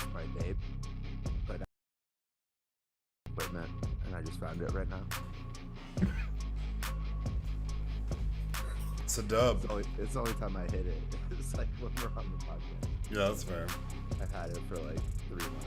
lost my vape, but equipment, and I just found it right now. It's a dub. It's the only time I hit it. It's like when we're on the podcast. Yeah, that's fair. I've had it for like 3 months.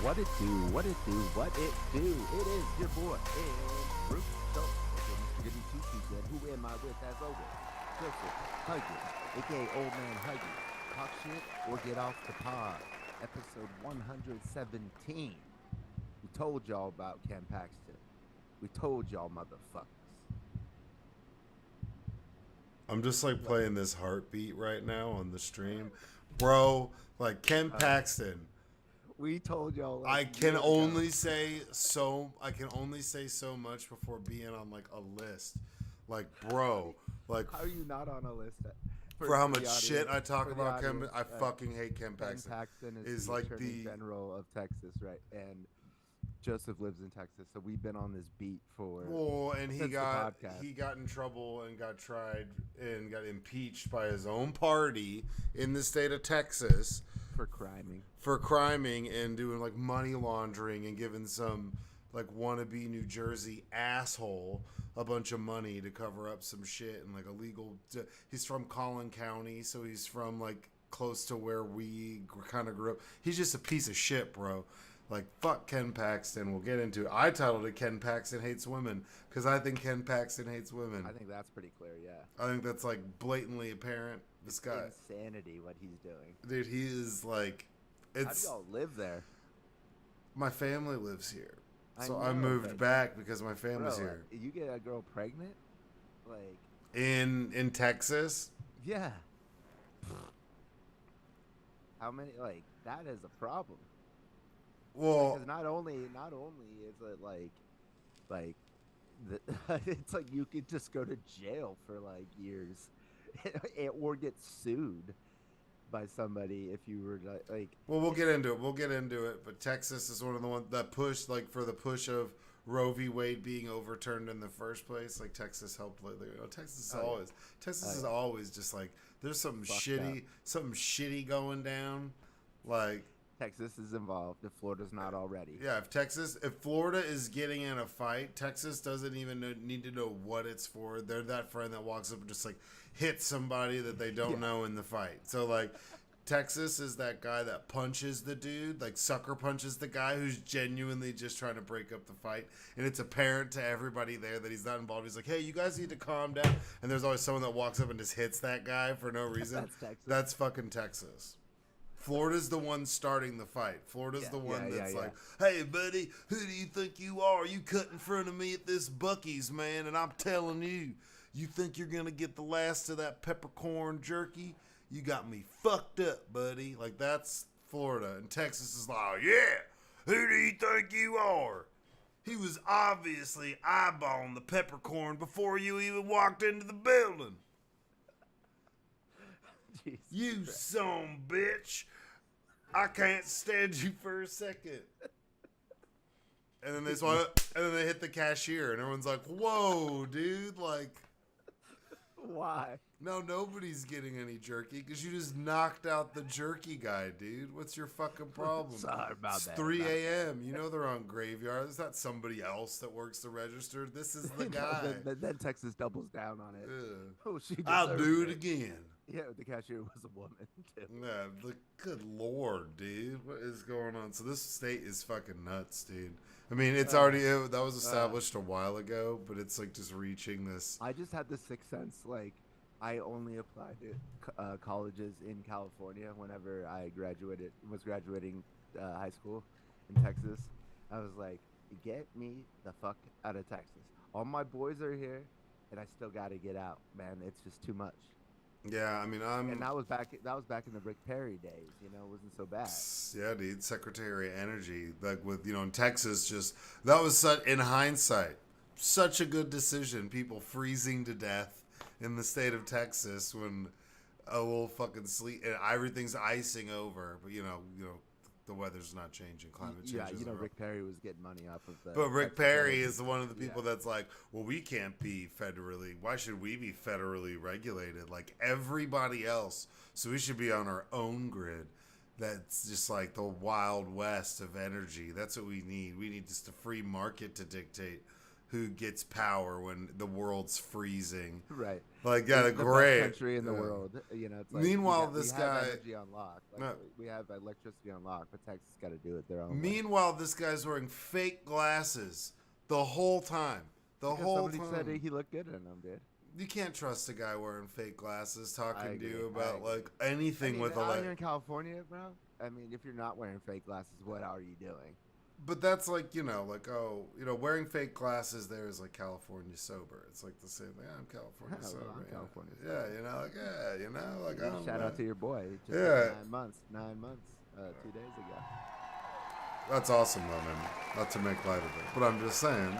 What it do, what it do, what it do. It is your boy, and Bruce. So, Mr. Goody Two-Shoes, then who am I with as always? Joseph Huggie, a.k.a. Old Man Huggie. Talk shit or get off the pod. Episode 117. We told y'all about Ken Paxton. We told y'all motherfuckers. I'm just like playing this heartbeat right now on the stream. Bro, like Ken Paxton. We told y'all. I can only say so much before being on like a list. Like, bro, like how are you not on a list? For how much shit I talk about Ken, I fucking hate Ken Paxton. Ken Paxton is the like Attorney General of Texas, right? And Joseph lives in Texas, so we've been on this beat for. Well, and he got in trouble and got tried and got impeached by his own party in the state of Texas for criming and doing like money laundering and giving some like wannabe New Jersey asshole a bunch of money to cover up some shit and like illegal. He's from Collin County, so he's from like close to where we kind of grew up. He's just a piece of shit, bro. Like, fuck Ken Paxton. We'll get into it. I titled it Ken Paxton Hates Women because I think Ken Paxton hates women. I think that's pretty clear, yeah. I think that's like blatantly apparent. This guy. Insanity what he's doing. Dude, he is like. How do y'all live there? My family lives here. So I moved back because my family's here. You get a girl pregnant? Like. In Texas? Yeah. How many? Like, that is a problem. Well, because not only is it it's like you could just go to jail for like years, or get sued by somebody if you were like. Well, we'll get into it. But Texas is one of the ones that pushed like for the push of Roe v. Wade being overturned in the first place. Like Texas helped lately. Texas is always just like there's something shitty going down, like. Texas is involved if Florida's not already. Yeah, if Florida is getting in a fight, Texas doesn't even need to know what it's for. They're that friend that walks up and just like hits somebody that they don't know in the fight. So like Texas is that guy that punches the dude, like sucker punches the guy who's genuinely just trying to break up the fight. And it's apparent to everybody there that he's not involved. He's like, hey, you guys need to calm down. And there's always someone that walks up and just hits that guy for no reason. That's Texas. That's fucking Texas. Florida's the one starting the fight. Florida's the one that's like, hey, buddy, who do you think you are? You cut in front of me at this Buc-ee's, man, and I'm telling you, you think you're going to get the last of that peppercorn jerky? You got me fucked up, buddy. Like, that's Florida. And Texas is like, oh, yeah, who do you think you are? He was obviously eyeballing the peppercorn before you even walked into the building. Jesus you Christ. son bitch. I can't stand you for a second. And then they hit the cashier and everyone's like, whoa, dude, like why? No, nobody's getting any jerky because you just knocked out the jerky guy, dude. What's your fucking problem? Sorry about it's that. 3 a.m. You know they're on graveyard. There's not somebody else that works the register. This is the guy. then Texas doubles down on it. Oh, I'll do it again. Yeah, the cashier was a woman, too. Yeah, good lord, dude. What is going on? So this state is fucking nuts, dude. I mean, it's already, that was established a while ago, but it's like just reaching this. I just had the sixth sense, like, I only applied to colleges in California whenever I was graduating high school in Texas. I was like, Get me the fuck out of Texas. All my boys are here, and I still got to get out, man. It's just too much. Yeah, I mean, And that was back. That was back in the Rick Perry days. You know, it wasn't so bad. Yeah, dude, Secretary of Energy, like with in Texas, just that was such in hindsight, such a good decision. People freezing to death in the state of Texas when a little fucking sleet and everything's icing over, but the weather's not changing, climate change. Yeah, Rick Perry was getting money off of that. But Rick Perry is one of the people that's like, well, we can't be federally. Why should we be federally regulated like everybody else? So we should be on our own grid. That's just like the wild west of energy. That's what we need. We need just a free market to dictate who gets power when the world's freezing. Right. Like, got a the great best country in the world. It's like meanwhile, we this have guy energy on lock. Like, we have electricity on lock, but Texas got to do it their own. Meanwhile, this guy's wearing fake glasses the whole time. Somebody said he looked good in them, dude. You can't trust a guy wearing fake glasses talking to you about like anything with out here in California, bro. I mean, if you're not wearing fake glasses, what are you doing? But that's like, wearing fake glasses there is like California sober. It's like the same thing. I'm California sober. I'm California sober. Shout out to your boy. Just 9 months, 2 days ago. That's awesome, though, man. Not to make light of it. But I'm just saying.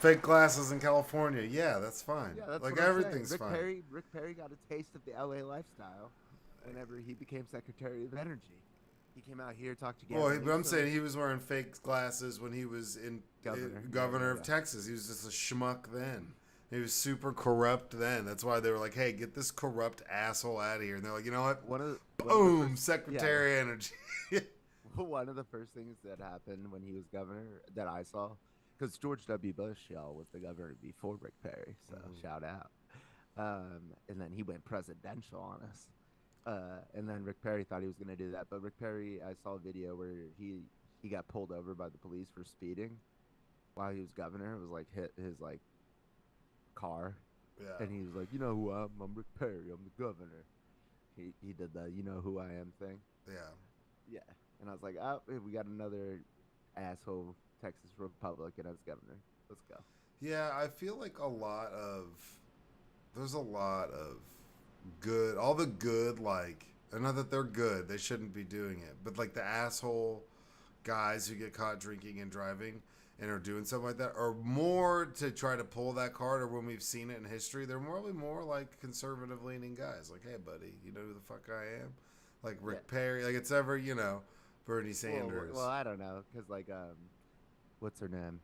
Fake glasses in California. Yeah, that's fine. Yeah, that's like, what everything's fine. Fine. Rick Perry got a taste of the LA lifestyle whenever he became Secretary of Energy. He came out here, talked to Gavin. Well, but I'm saying he was wearing fake glasses when he was governor of Texas. He was just a schmuck then. He was super corrupt then. That's why they were like, hey, get this corrupt asshole out of here. And they're like, you know what? Boom, Secretary of Energy. One of the first things that happened when he was governor that I saw, because George W. Bush, was the governor before Rick Perry, so shout out. And then he went presidential on us. And then Rick Perry thought he was going to do that. But Rick Perry, I saw a video where he got pulled over by the police for speeding while he was governor. It was like hit his like car. Yeah. And he was like, you know who I am? I'm Rick Perry. I'm the governor. He did the you know who I am thing. Yeah. Yeah. And I was like, oh, we got another asshole Texas Republican as governor. Let's go. Yeah, I feel like there's a lot of good, all the good, like, not that they're good, they shouldn't be doing it, but like the asshole guys who get caught drinking and driving and are doing something like that are more to try to pull that card, or when we've seen it in history, they're probably more like conservative leaning guys, like, hey buddy, you know who the fuck I am? Like Rick Perry, like it's ever, Bernie Sanders. Well, I don't know, because like what's her name?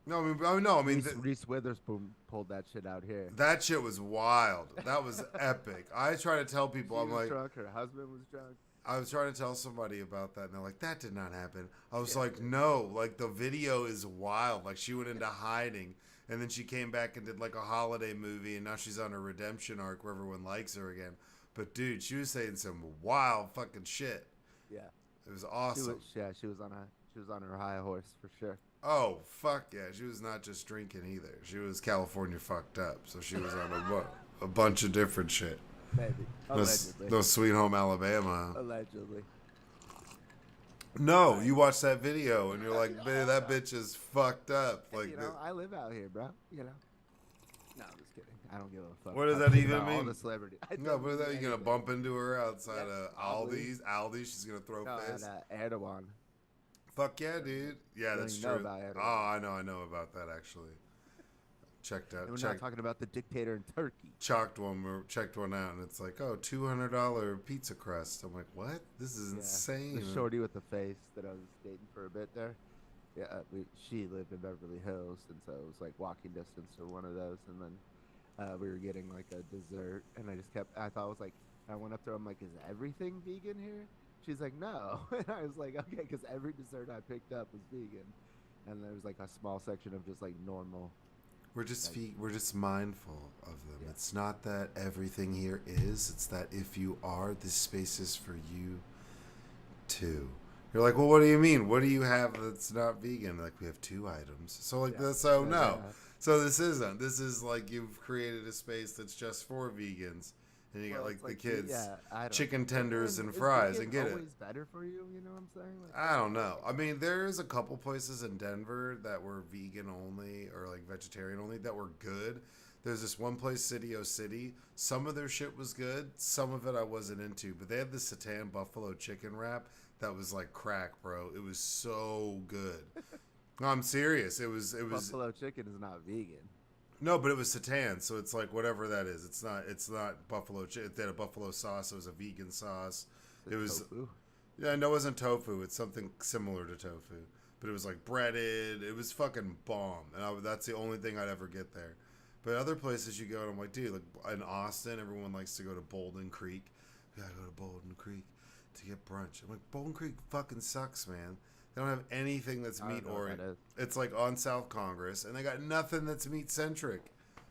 No, I mean, Reese Witherspoon pulled that shit out here. That shit was wild. That was epic. I try to tell people, I'm like, drunk. Her husband was drunk. I was trying to tell somebody about that, and they're like, that did not happen. I was like, no, like the video is wild. Like she went into hiding, and then she came back and did like a holiday movie, and now she's on a redemption arc where everyone likes her again. But dude, she was saying some wild fucking shit. Yeah, it was awesome. She was on her high horse for sure. Oh, fuck yeah. She was not just drinking either. She was California fucked up. So she was on a bunch of different shit. Maybe. Allegedly. No Sweet Home Alabama. Allegedly. No, you watch that video and you're like, man, that bitch is fucked up. Like, I live out here, bro. No, I'm just kidding. I don't give a fuck. What does that even mean? All the celebrity. No, what is that? You gonna bump into her outside of Aldi's? She's gonna throw fists. Erdogan. Fuck yeah, dude. Yeah, that's true. Oh, I know about that actually. Checked out. And we're not talking about the dictator in Turkey. Checked one out, and it's like, oh, $200 pizza crust. I'm like, what? This is insane. The shorty with the face that I was dating for a bit there. Yeah, she lived in Beverly Hills, and so it was like walking distance to one of those. And then we were getting like a dessert, and I went up there. I'm like, is everything vegan here? She's like, no. And I was like, okay, because every dessert I picked up was vegan. And there was like a small section of just like normal. We're just mindful of them. Yeah. It's not that everything here is. It's that if you are, this space is for you too. You're like, well, what do you mean? What do you have that's not vegan? Like, we have 2 items. So like, no. So this isn't. This is like you've created a space that's just for vegans. and you got like the like, kids I don't chicken know. tenders and Is fries, vegan and get it. always better for you? You know what I'm saying? Like, I don't know. I mean, there's a couple places in Denver that were vegan only or like vegetarian only that were good. There's this one place, City O City. Some of their shit was good. Some of it I wasn't into. But they had this seitan buffalo chicken wrap that was like crack, bro. It was so good. No, I'm serious. It was buffalo chicken is not vegan. No, but it was seitan, so it's like whatever that is. It's not buffalo chicken. They had a buffalo sauce. It was a vegan sauce. It was tofu. Yeah, no, it wasn't tofu. It's something similar to tofu, but it was like breaded. It was fucking bomb, and that's the only thing I'd ever get there. But other places you go, and I'm like, dude, like in Austin, everyone likes to go to Bolden Creek. We gotta go to Bolden Creek to get brunch. I'm like, Bolden Creek fucking sucks, man. They don't have anything that's meat oriented. It's like on South Congress, and they got nothing that's meat centric.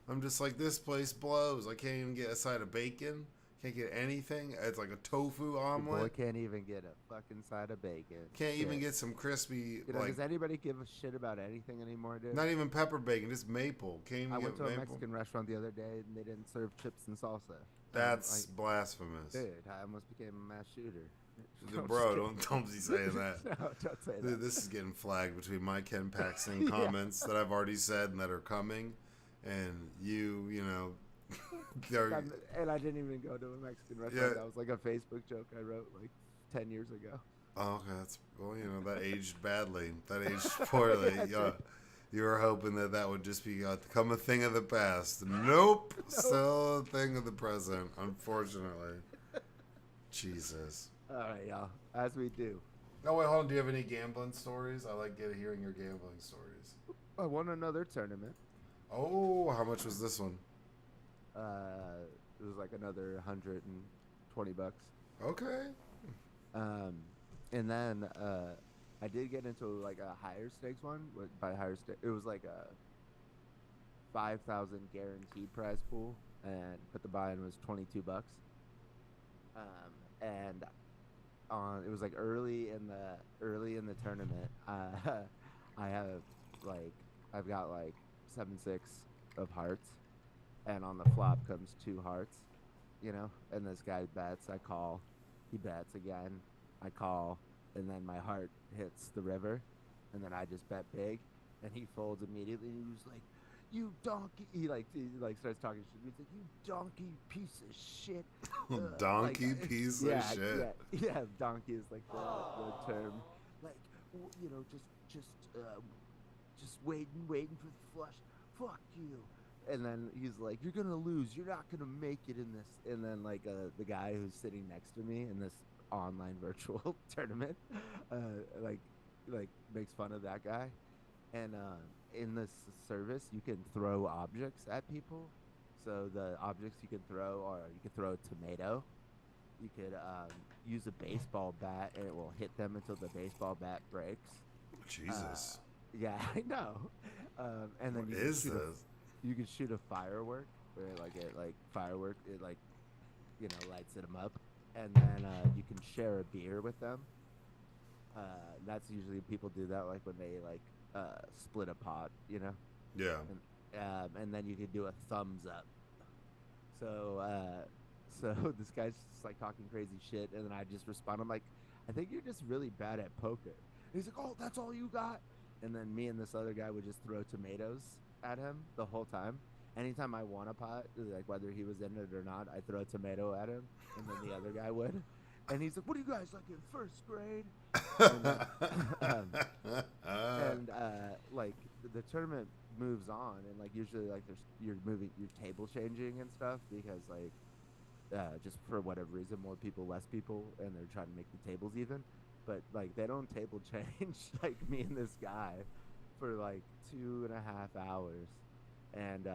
I'm just like, this place blows. I can't even get a side of bacon. Can't get anything. It's like a tofu omelet. Boy can't even get a fucking side of bacon. Can't even get some crispy. You know, does anybody give a shit about anything anymore, dude? Not even pepper bacon, just maple. Can't even I went to a maple. Mexican restaurant the other day and they didn't serve chips and salsa. That's blasphemous. Dude, I almost became a mass shooter. Bro, don't be saying that. No, don't say Dude, that. this is getting flagged between my Ken Paxton comments that I've already said and that are coming, and you know. And I didn't even go to a Mexican restaurant. That was like a Facebook joke I wrote like 10 years ago. Oh, okay. Well, you know, that aged badly. That aged poorly. Yeah. You were hoping that would just become a thing of the past. Nope. Still a thing of the present, unfortunately. Jesus. All right, y'all. As we do. No, wait, hold on. Do you have any gambling stories? I like hearing your gambling stories. I won another tournament. Oh, how much was this one? It was like another $120. Okay. And then I did get into like a higher stakes one. By higher stakes, it was like a 5,000 guaranteed prize pool, but the buy-in was $22. And it was like early in the tournament. I've got like 7-6 of hearts. And on the flop comes 2 hearts, you know, and this guy bets, I call, he bets again, I call, and then my heart hits the river, and then I just bet big, and he folds immediately, and he was like, you donkey, he starts talking shit, he's like, you donkey piece of shit. Donkey piece of shit. Yeah, donkey is like the term, like, you know, just waiting for the flush, fuck you. And then he's like, you're going to lose. You're not going to make it in this. And then, like, the guy who's sitting next to me in this online virtual tournament, makes fun of that guy. And in this service, you can throw objects at people. So the objects you can throw are, you can throw a tomato. You could use a baseball bat, and it will hit them until the baseball bat breaks. Jesus. Yeah, I know. And then what is this? You can shoot a firework where it lights them up, and then you can share a beer with them. That's usually people do that like when they split a pot, you know. Yeah. And then you can do a thumbs up. So this guy's just like talking crazy shit, and then I just respond. I'm like, I think you're just really bad at poker. And he's like, oh, that's all you got? And then me and this other guy would just throw tomatoes at him the whole time. Anytime I won a pot, like whether he was in it or not, I throw a tomato at him, and then the other guy would. And he's like, "What are you guys like in first grade?" And like the tournament moves on, and like usually like you're table changing and stuff because like just for whatever reason, more people, less people, and they're trying to make the tables even. But like they don't table change like me and this guy for like 2.5 hours, and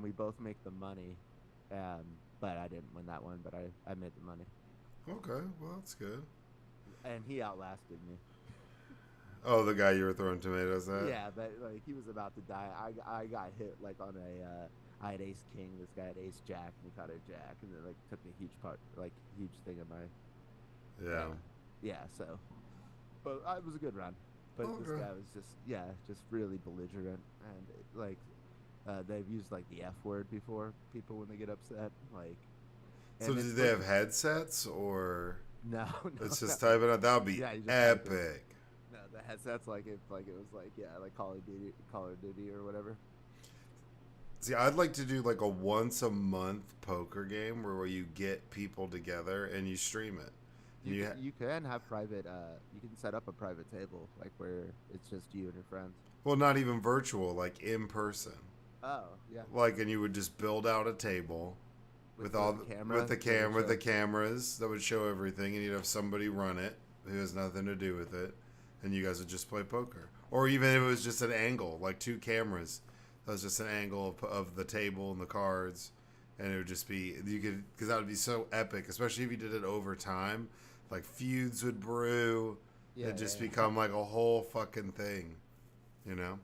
we both make the money, but I didn't win that one, but I made the money. Okay, well that's good. And he outlasted me. Oh, the guy you were throwing tomatoes at? Yeah, but like he was about to die. I got hit like on I had ace king. This guy had ace jack, and he caught a jack, and it like took a huge thing of my. Yeah. Yeah. So, but it was a good run. But this guy was just really belligerent, and they've used like the F word before people when they get upset, like So And did they have headsets or? No, It's just typing out. That would be epic. No, the headsets like it was like Call of Duty or whatever. See, I'd like to do like a once a month poker game where you get people together and you stream it. You can have private. You can set up a private table like where it's just you and your friends. Well, not even virtual, like in person. Oh yeah. Like, and you would just build out a table with the cameras that would show everything, and you'd have somebody run it who has nothing to do with it, and you guys would just play poker. Or even if it was just an angle, like 2 cameras, that was just an angle of the table and the cards, and it would just be because that would be so epic, especially if you did it over time. Like feuds would brew, it'd just become like a whole fucking thing, you know?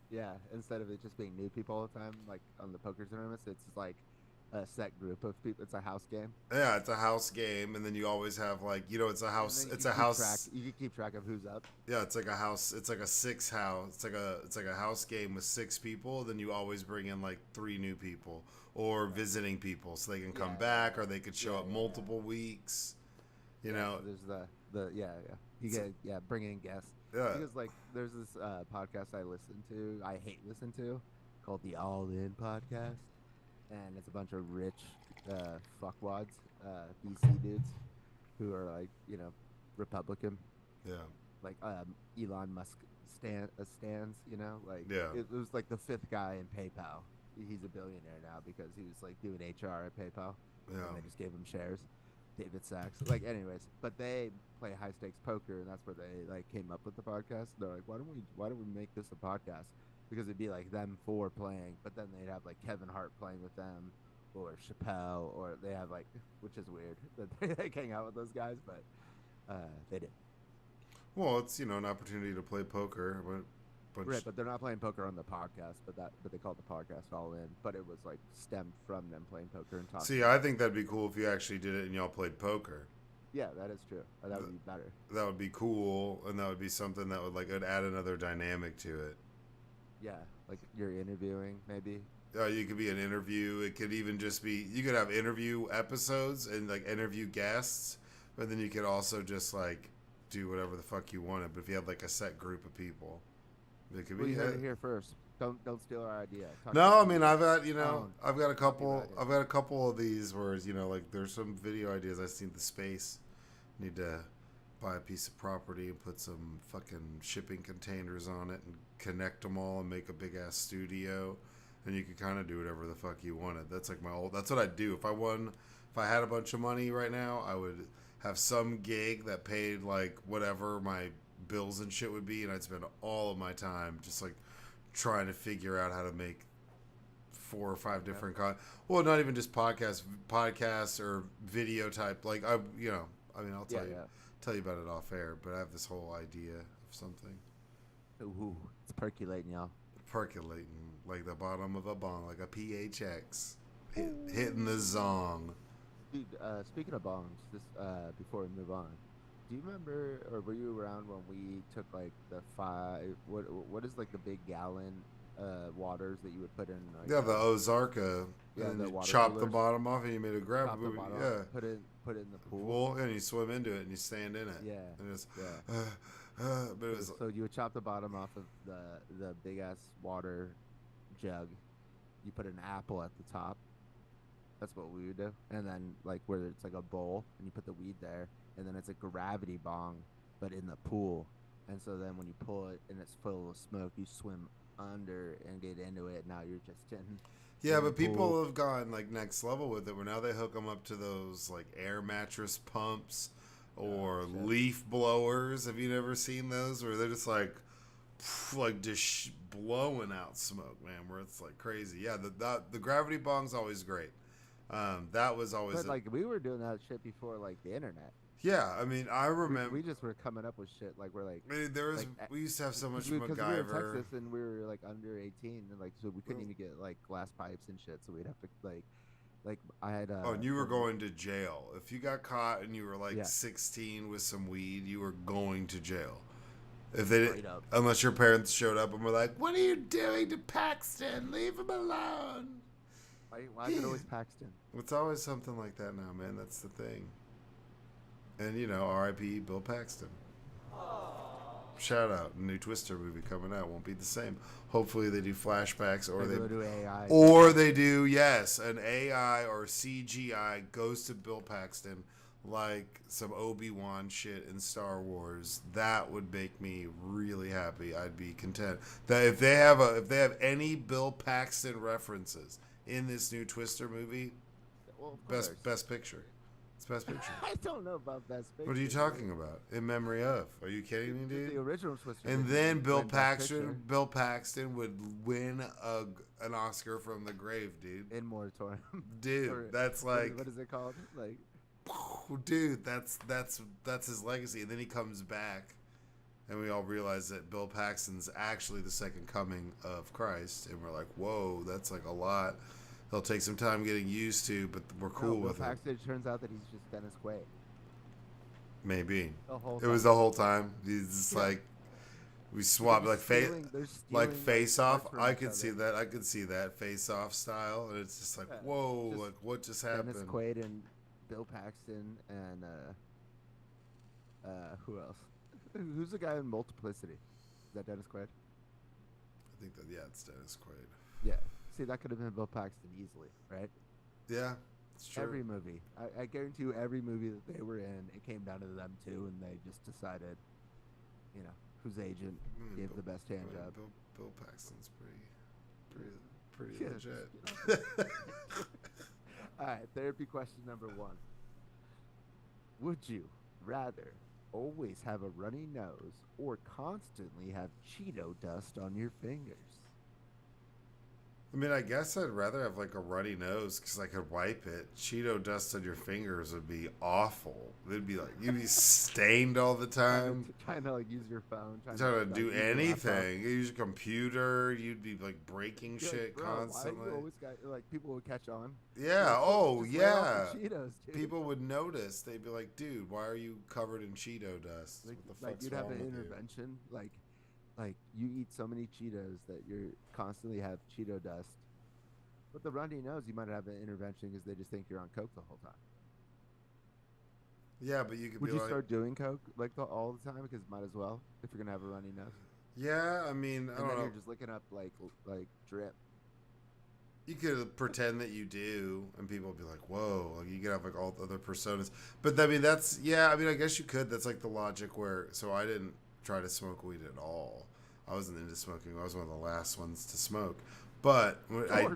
Yeah. Instead of it just being new people all the time, like on the poker tournaments, it's like a set group of people. It's a house game. Yeah, it's a house game, and then you always have like it's a house. It's a house. You can keep track of who's up. Yeah, it's like a house. It's like a 6 house. It's like a house game with 6 people. Then you always bring in like 3 new people or visiting people, so they can come back, or they could show up multiple weeks. You know, there's the you get bring in guests. Yeah, because like there's this podcast I hate listen to, called the All In Podcast. And it's a bunch of rich fuckwads, VC dudes, who are like, Republican. Yeah. Like Elon Musk stands, like yeah. It was like the 5th guy in PayPal. He's a billionaire now because he was like doing HR at PayPal. Yeah. And they just gave him shares. David Sachs. Like, anyways, but they play high stakes poker, and that's where they like came up with the podcast. They're like, why don't we make this a podcast? Because it'd be like them 4 playing, but then they'd have like Kevin Hart playing with them, or Chappelle, or they have like, which is weird that they hang out with those guys, but they did. Well, it's an opportunity to play poker, right? But they're not playing poker on the podcast, but they called the podcast All In. But it was like stemmed from them playing poker and talking. See, I think that'd be cool if you actually did it and y'all played poker. Yeah, that is true. That would be better. That would be cool, and that would be something that would add another dynamic to it. Yeah, like you're interviewing, maybe. You could be an interview. It could even just be, you could have interview episodes and like interview guests, but then you could also just like do whatever the fuck you wanted. But if you had like a set group of people, it could be. You heard it here first. Don't steal our idea. No, I mean I've got I've got a couple of these where like there's some video ideas. I've seen the space. Need to buy a piece of property and put some fucking shipping containers on it and connect them all and make a big ass studio, and you could kind of do whatever the fuck you wanted. That's like that's what I'd do if I had a bunch of money right now. I would have some gig that paid like whatever my bills and shit would be, and I'd spend all of my time just like trying to figure out how to make 4 or 5 different well, not even just podcasts or video type, like I'll tell you about it off air, but I have this whole idea of something. Ooh, it's percolating, y'all. Percolating like the bottom of a bong, like a PHX, hitting the zong. Dude, speaking of bongs, before we move on, do you remember, or were you around when we took like the 5? What is like the big gallon waters that you would put in? Like, the Ozarka. Yeah, and the you chop coolers. The bottom off, and you made a grab. Yeah. Put it in the pool. And you swim into it, and you stand in it. Yeah. And it's, but it was so you would chop the bottom off of the big ass water jug. You put an apple at the top. That's what we would do. And then like where it's like a bowl, and you put the weed there, and then it's a gravity bong, but in the pool. And so then when you pull it and it's full of smoke, you swim under and get into it. Now you're just in. Yeah, but people have gone like next level with it, where now they hook them up to those like air mattress pumps or leaf blowers. Have you never seen those? Where they're just like just blowing out smoke, man. Where it's like crazy. Yeah, the gravity bong's always great. That was always. But like we were doing that shit before like the internet. Yeah, I mean, I remember we just were coming up with shit like we're like. I mean, we used to have so much MacGyver. Because we were in Texas and we were like under 18, and like so we couldn't even get like glass pipes and shit. So we'd have to like I had. And you were going to jail if you got caught and you were like 16 with some weed. You were going to jail. If they didn't, unless your parents showed up and were like, "What are you doing to Paxton? Leave him alone." Why is it always Paxton? It's always something like that now, man. That's the thing. And, you know, R.I.P. Bill Paxton. Shout out. New Twister movie coming out. Won't be the same. Hopefully they do flashbacks or they do AI. Or they do, yes, an AI or CGI goes to Bill Paxton like some Obi-Wan shit in Star Wars. That would make me really happy. I'd be content. That if they have any Bill Paxton references in this new Twister movie, best picture. It's best picture. I don't know about best picture. What are you talking about? In memory of? Are you kidding me, dude? The original Twister. And then Bill Paxton would win an Oscar from the grave, dude. In moratorium. Dude, that's like, what is it called? Like, dude, that's his legacy. And then he comes back, and we all realize that Bill Paxton's actually the second coming of Christ, and we're like, whoa, that's like a lot. He'll take some time getting used to, but we're cool with it. Bill Paxton, it turns out that he's just Dennis Quaid. Maybe. It was the whole time. He's just like, we swapped like face off. I could see that. I could see that face off style, and it's just like, whoa, like what just happened? Dennis Quaid and Bill Paxton and who else? Who's the guy in Multiplicity? Is that Dennis Quaid? I think that it's Dennis Quaid. Yeah. See, that could have been Bill Paxton easily, right? Yeah, it's true. Every movie. I guarantee you every movie that they were in, it came down to them too, and they just decided, you know, whose agent gave the best hand job. Bill Paxton's pretty legit. All right, therapy question number 1. Would you rather always have a runny nose or constantly have Cheeto dust on your fingers? I mean, I guess I'd rather have like a runny nose because I could wipe it. Cheeto dust on your fingers would be awful. It'd be like you'd be stained all the time. Trying to like use your phone. Trying to do anything. You use your computer. You'd be like breaking shit constantly. Why do you always like people would catch on? Yeah. Yeah. Cheetos, dude. People would notice. They'd be like, "Dude, why are you covered in Cheeto dust?" Like you'd have an intervention. Like you eat so many Cheetos that you constantly have Cheeto dust. With the runny nose, you might have an intervention because they just think you're on coke the whole time. Yeah, but you could. Would you start doing coke like all the time? Because might as well if you're gonna have a runny nose. Yeah, I mean, I don't know. You're just looking up like drip. You could pretend that you do, and people would be like, "Whoa!" Like you could have like all the other personas. But I mean, I guess you could. That's like the logic where. So I didn't try to smoke weed at all. I wasn't into smoking. I was one of the last ones to smoke. But I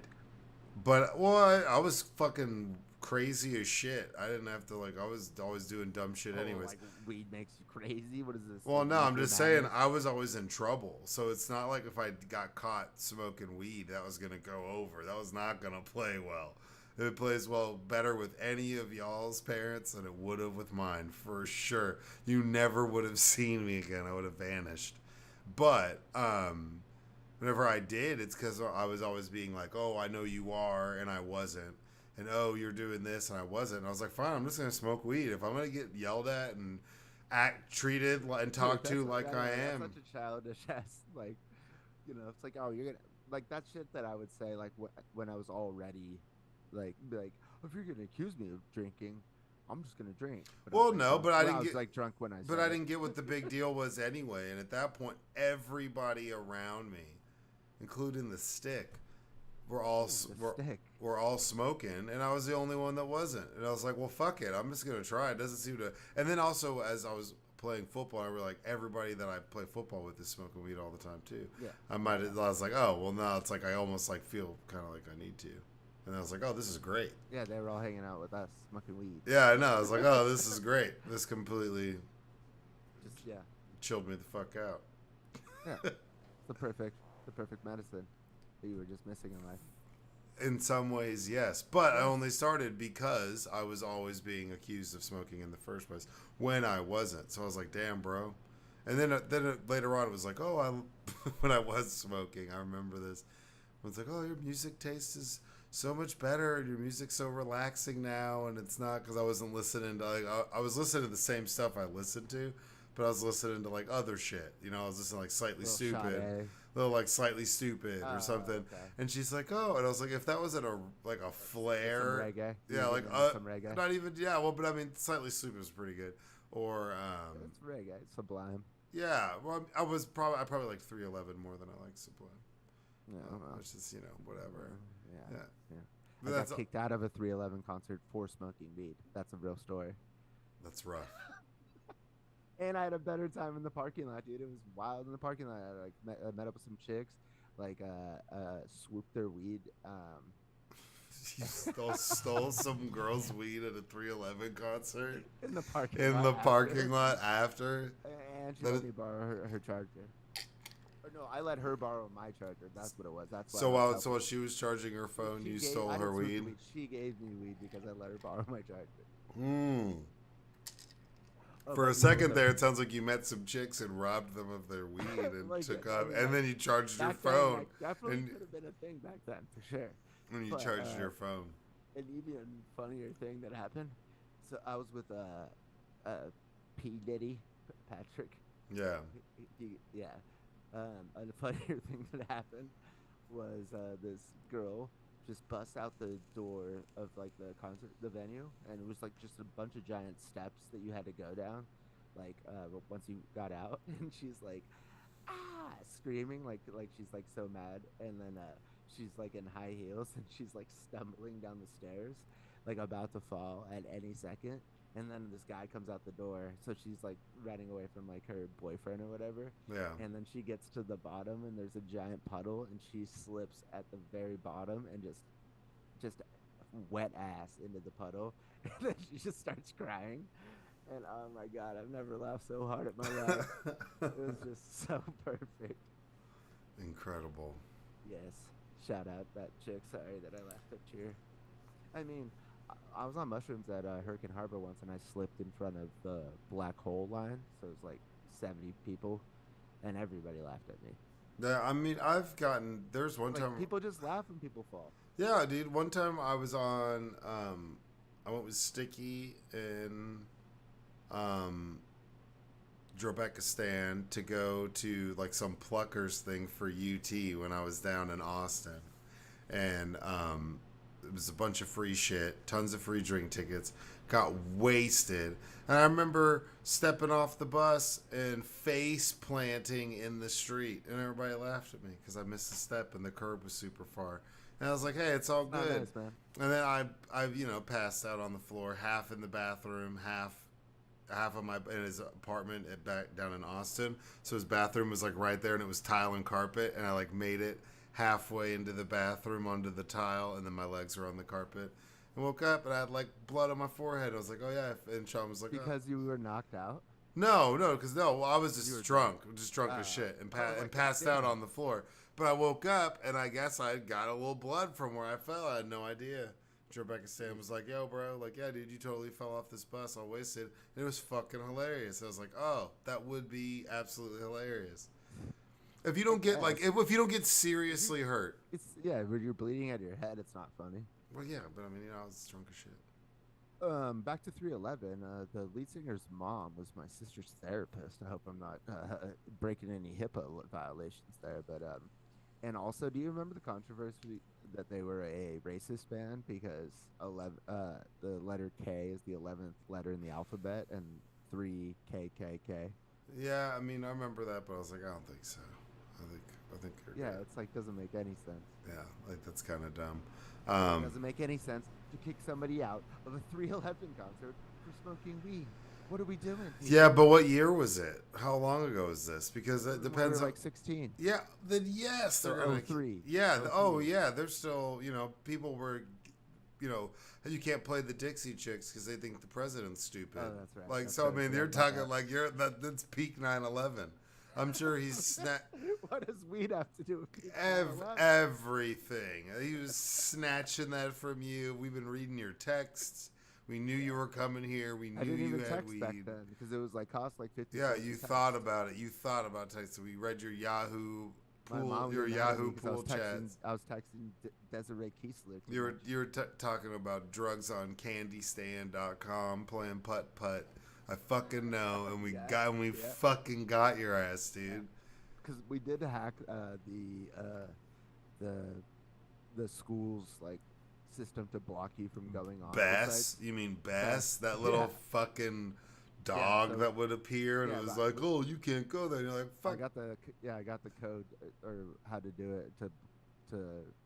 was fucking crazy as shit. I didn't have to I was always doing dumb shit anyways. Like weed makes you crazy? What is this? Well, no, I'm just saying I was always in trouble. So it's not like if I got caught smoking weed, that was going to go over. That was not going to play well. It plays better with any of y'all's parents than it would have with mine, for sure. You never would have seen me again. I would have vanished. But whenever I did, it's because I was always being like, "Oh, I know you are," and I wasn't. And, "Oh, you're doing this," and I wasn't. And I was like, "Fine, I'm just going to smoke weed. If I'm going to get yelled at and treated and talked to like I am." That's such a childish ass, it's like, oh, you're going to, like, that shit that I would say, like, when I was already, be like, if you're going to accuse me of drinking, I'm just gonna drink. But I didn't get drunk when I. But I didn't get what the big deal was anyway. And at that point, everybody around me, including the stick, we're all smoking, and I was the only one that wasn't. And I was like, well, fuck it, I'm just gonna try. It doesn't seem to. And then also, as I was playing football, I realized everybody that I play football with is smoking weed all the time too. Yeah. I was like, oh well, now it's like I almost feel kind of like I need to. And I was like, oh, this is great. Yeah, they were all hanging out with us, smoking weed. Yeah, I know. I was like, oh, this is great. This completely just chilled me the fuck out. Yeah, it's the perfect medicine that you were just missing in life. In some ways, yes. But I only started because I was always being accused of smoking in the first place when I wasn't. So I was like, damn, bro. And then later on, it was like, oh, when I was smoking, I remember this. I was like, oh, your music taste is so much better, and your music's so relaxing now. And it's not because I wasn't listening to I was listening to the same stuff I listened to, but I was listening to other shit. I was listening to Slightly Stupid, little like Slightly Stupid or something. Okay. And she's like, oh, and I was like, if that was at a flare, some reggae. yeah, like some reggae. not even, yeah, well, but I mean, Slightly Stupid was pretty good. Or it's reggae, Sublime. Yeah, well, I probably like 311 more than I like Sublime. Yeah, it's just whatever. Yeah. But I got kicked out of a 311 concert for smoking weed. That's a real story. That's rough. And I had a better time in the parking lot, dude. It was wild in the parking lot. I met up with some chicks, swooped their weed. You stole some girl's weed at a 311 concert in the parking lot after. And she let me borrow her charger. Or no, I let her borrow my charger. That's what it was. That's why. So while she was charging her phone, you stole her weed. She gave me weed because I let her borrow my charger. For a second there, it sounds like you met some chicks and robbed them of their weed and took off, and then you charged your phone. Definitely could have been a thing back then, for sure. When you charged your phone. An even funnier thing that happened. So I was with P. Diddy, Patrick. Yeah. Yeah. A funnier thing that happened was this girl just busts out the door of like the venue, and it was like just a bunch of giant steps that you had to go down, once you got out, and she's like, screaming like she's like so mad, and then she's like in high heels and she's like stumbling down the stairs, like about to fall at any second. And then this guy comes out the door, so she's like running away from like her boyfriend or whatever. Yeah. And then she gets to the bottom, and there's a giant puddle, and she slips at the very bottom and just wet ass into the puddle. And then she just starts crying. And oh my God, I've never laughed so hard at my life. It was just so perfect. Incredible. Yes. Shout out that chick. Sorry that I laughed at you. I mean, I was on mushrooms at Hurricane Harbor once, and I slipped in front of the black hole line. So it was like 70 people, and everybody laughed at me. Yeah, I mean, there's one time. People just laugh when people fall. Yeah, dude. One time I was on, I went with Sticky in Drobekistan to go to like some Pluckers thing for UT when I was down in Austin. And it was a bunch of free shit, tons of free drink tickets, got wasted. And I remember stepping off the bus and face planting in the street, and everybody laughed at me because I missed a step and the curb was super far. And I was like, hey, it's all good. Nice, man. And then I passed out on the floor, half in the bathroom, half in his apartment back down in Austin. So his bathroom was like right there, and it was tile and carpet, and I like made it halfway into the bathroom onto the tile, and then my legs were on the carpet. I woke up and I had like blood on my forehead. I was like, oh yeah. And Sean was like, because you were knocked out? No, I was just drunk as shit, and passed out on the floor. But I woke up, and I guess I got a little blood from where I fell. I had no idea. Rebecca Sam was like, yo, bro, like, yeah, dude, you totally fell off this bus all wasted. And it was fucking hilarious. I was like, oh, that would be absolutely hilarious. If you don't get if you don't get seriously hurt. When you're bleeding out of your head, it's not funny. Well, yeah, but I mean, I was drunk as shit. Back to 311, the lead singer's mom was my sister's therapist. I hope I'm not breaking any HIPAA violations there, but and also, do you remember the controversy that they were a racist band because the letter K is the 11th letter in the alphabet and 3KKK? Yeah, I mean, I remember that, but I was like, I don't think so. I think yeah, it's like doesn't make any sense. Yeah, like that's kind of dumb. It doesn't make any sense to kick somebody out of a 311 concert for smoking weed. What are we doing? Yeah, but what year was it? How long ago is this? Because it depends. Like 16. Yeah, then yes, they're 03. Yeah, they're still. People were. You can't play the Dixie Chicks because they think the president's stupid. Oh, that's right. Like, that's so right. I mean, they're talking like that's peak 9/11. I'm sure he's What does weed have to do with peak everything? He was snatching that from you. We've been reading your texts. We knew you were coming here. We knew you had weed. Back then because it was cost like 50 Yeah, cents you thought about it. You thought about texting. We read your Yahoo pool chats. I was texting Desiree Kiesler. You were talking about drugs on CandyStand.com, playing putt-putt. I fucking know, and we fucking got your ass, dude. because we did hack the the school's like system to block you from going on. Bass? You mean Bass? That little fucking dog that would appear and it was like, oh, you can't go there. And you're like, fuck. I got the code or how to do it to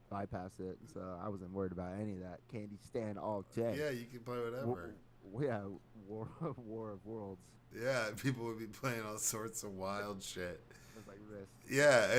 bypass it. So I wasn't worried about any of that. Candy stand all day. Yeah, you can play whatever. War of Worlds. Yeah, people would be playing all sorts of wild shit. It was like this. Yeah,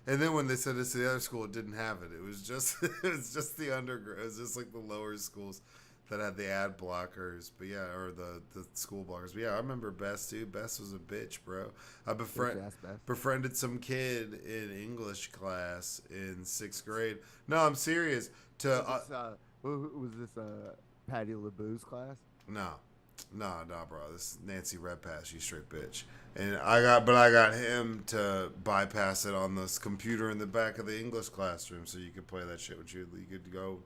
and then when they said this to the other school, it didn't have it. It was just the undergrad. It was just like the lower schools that had the ad blockers. But yeah, or the school blockers. But yeah, I remember Bess too. Bess was a bitch, bro. I befriended some kid in English class in 6th grade. No, I'm serious. Was this Patty LeBou's class? No, bro. This is Nancy Redpath. She's straight bitch. And I got him to bypass it on this computer in the back of the English classroom, so you could play that shit with you. You could go.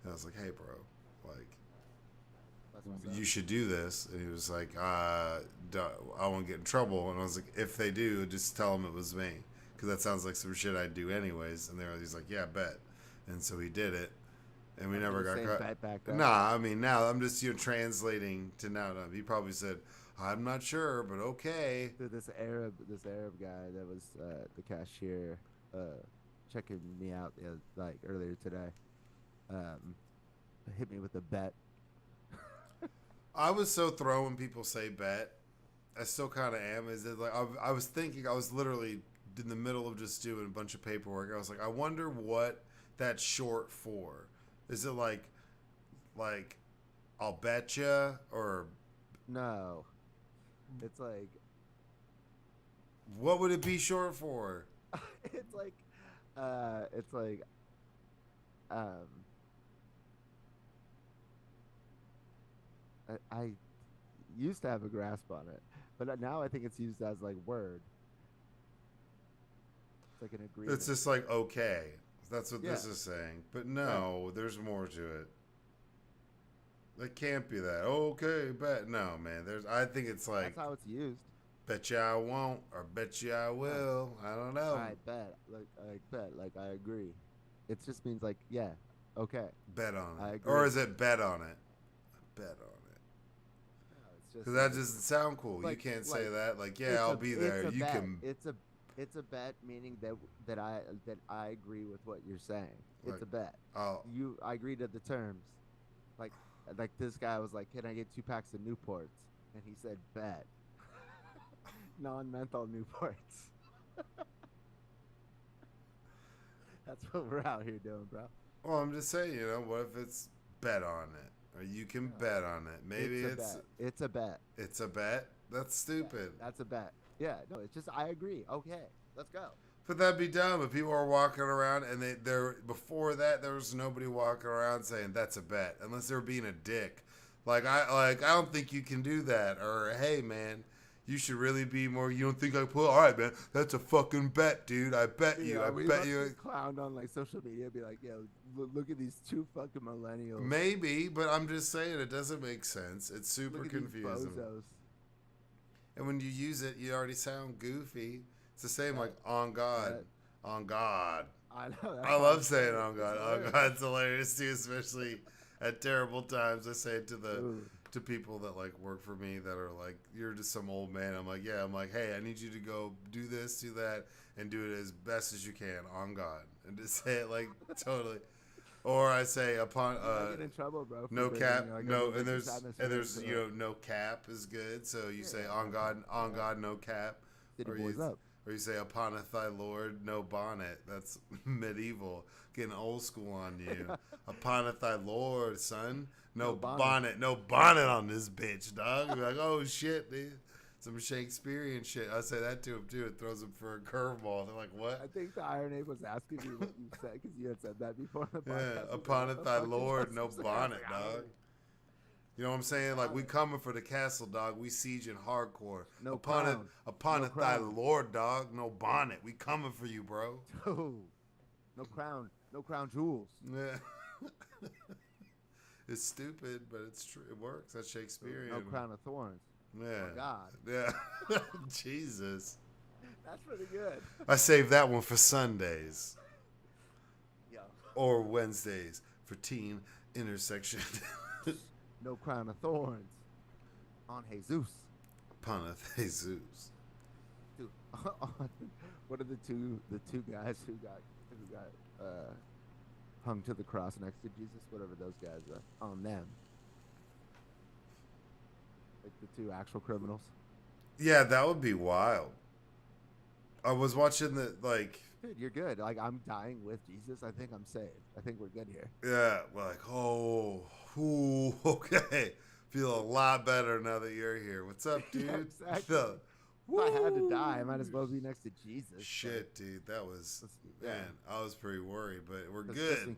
And I was like, hey, bro, like, you should do this. And he was like, I won't get in trouble. And I was like, if they do, just tell them it was me, because that sounds like some shit I'd do anyways. And he's like, yeah, bet. And so he did it. And we never got caught. Nah, I mean, now I'm just translating to now. He probably said, I'm not sure, but okay. This Arab guy that was the cashier checking me out like earlier today hit me with a bet. I was so thrown when people say bet. I still kind of am. Is it like I was thinking? I was literally in the middle of just doing a bunch of paperwork. I was like, I wonder what that's short for. Is it like I'll bet you, or no? It's like, what would it be short for? it's like I used to have a grasp on it, but now I think it's used as like word. It's like an agreement. It's just like okay. That's what this is saying. But no, there's more to it. It can't be that. Okay, bet. No, man. I think it's like. That's how it's used. Bet you I won't, or bet you I will. I don't know. I bet. Like I agree. It just means like, yeah, okay. Bet on it. I agree. Or is it bet on it? Bet on it. Because that doesn't sound cool. Like, you can't say that. Like, yeah, I'll be there. You can. It's a bet, meaning that I agree with what you're saying. It's a bet. I agree to the terms. Like this guy was like, can I get 2 packs of Newports? And he said, bet. Non-menthol Newports. That's what we're out here doing, bro. Well, I'm just saying, what if it's bet on it? Or you can bet on it. Maybe it's a bet. It's a bet? That's stupid. Yeah, that's a bet. Yeah, no, it's just I agree. Okay, let's go. But that'd be dumb if people are walking around and before that there was nobody walking around saying that's a bet, unless they were being a dick. I don't think you can do that. Or hey man, you should really be more. You don't think I pull? All right, man, that's a fucking bet, dude. I bet you. I bet you. Clowned on like social media, be like, yo, look at these 2 fucking millennials. Maybe, but I'm just saying it doesn't make sense. It's super confusing. And when you use it, you already sound goofy. It's the same like on God. On God. I know. I love saying on God. On God's hilarious too, especially at terrible times. I say it to people that like work for me that are like, you're just some old man. I'm like, yeah. I'm like, hey, I need you to go do this, do that, and do it as best as you can on God, and just say it like totally. Or I say upon get in trouble, bro. No cap, no, and there's no cap is good. So you say on God, no cap. Or you say uponeth thy Lord, no bonnet. That's medieval, getting old school on you. Uponeth thy Lord, son, no bonnet on this bitch, dog. You're like, oh shit, dude. Some Shakespearean shit. I say that to him too. It throws him for a curveball. They're like, "What?" I think the Iron Ape was asking you what you said because you had said that before. Yeah, upon it thy Lord, no bonnet, dog. You know what I'm saying? Like we coming for the castle, dog. We sieging hardcore. No upon crown. Upon it thy Lord, dog. No bonnet. We coming for you, bro. No crown. No crown jewels. Yeah. It's stupid, but it's true. It works. That's Shakespearean. No crown of thorns. Yeah. Oh, God. Yeah. Jesus. That's pretty good. I saved that one for Sundays. Yo. Or Wednesdays for teen intersection. No crown of thorns on Jesus. Upon Jesus. Dude, what are the two guys who got hung to the cross next to Jesus? Whatever those guys are on them. Like the two actual criminals. Yeah, that would be wild. I was watching the Dude, you're good. Like, I'm dying with Jesus. I think I'm saved. I think we're good here. Yeah, like, ooh, okay. Feel a lot better now that you're here. What's up, dude? Yeah, exactly. If I had to die, I might as well be next to Jesus. Shit, dude, that was man. I was pretty worried, but we're good.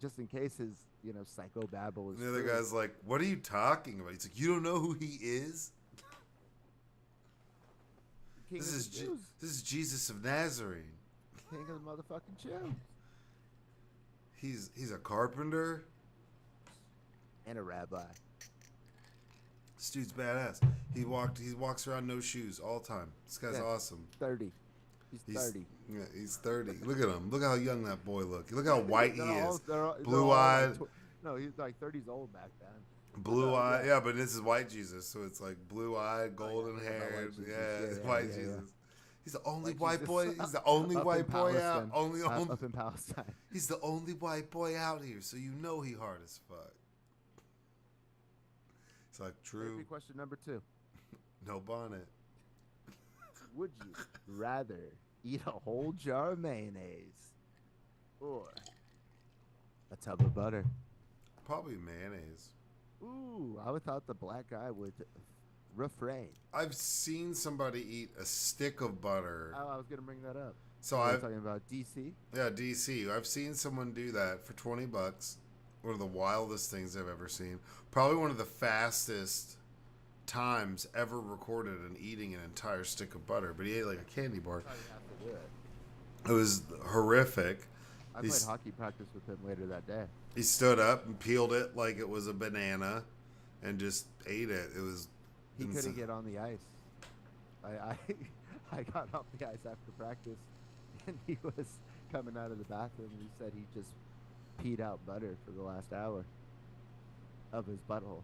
Just in case his psychobabble is. The other guy's like, "What are you talking about?" He's like, "You don't know who he is." This is Jesus of Nazarene. King of the motherfucking Jews. He's a carpenter and a rabbi. This dude's badass. He walks around no shoes all the time. This guy's awesome. 30. He's 30. Yeah, he's 30. Look at him. Look how young that boy looks. Look how white he is. Blue-eyed. No, he's like 30s old back then. Blue-eyed. Yeah, but this is white Jesus, so it's like blue-eyed, golden-haired. White Jesus. Yeah. He's the only white boy. He's the only white boy out. Up in Palestine. He's the only white boy out here, so you know he hard as fuck. It's like true. Question number 2. No bonnet. Would you rather eat a whole jar of mayonnaise or a tub of butter? Probably mayonnaise. Ooh, I would thought the black guy would refrain. I've seen somebody eat a stick of butter. Oh, I was gonna bring that up. So I'm talking about DC. Yeah, DC. I've seen someone do that for $20. One of the wildest things I've ever seen. Probably one of the fastest times ever recorded in eating an entire stick of butter. But he ate like a candy bar. Oh, you have to do it. It was horrific. I played hockey practice with him later that day. He stood up and peeled it like it was a banana and just ate it. It was. He couldn't get on the ice. I got off the ice after practice, and he was coming out of the bathroom. And he said he just peed out butter for the last hour of his butthole.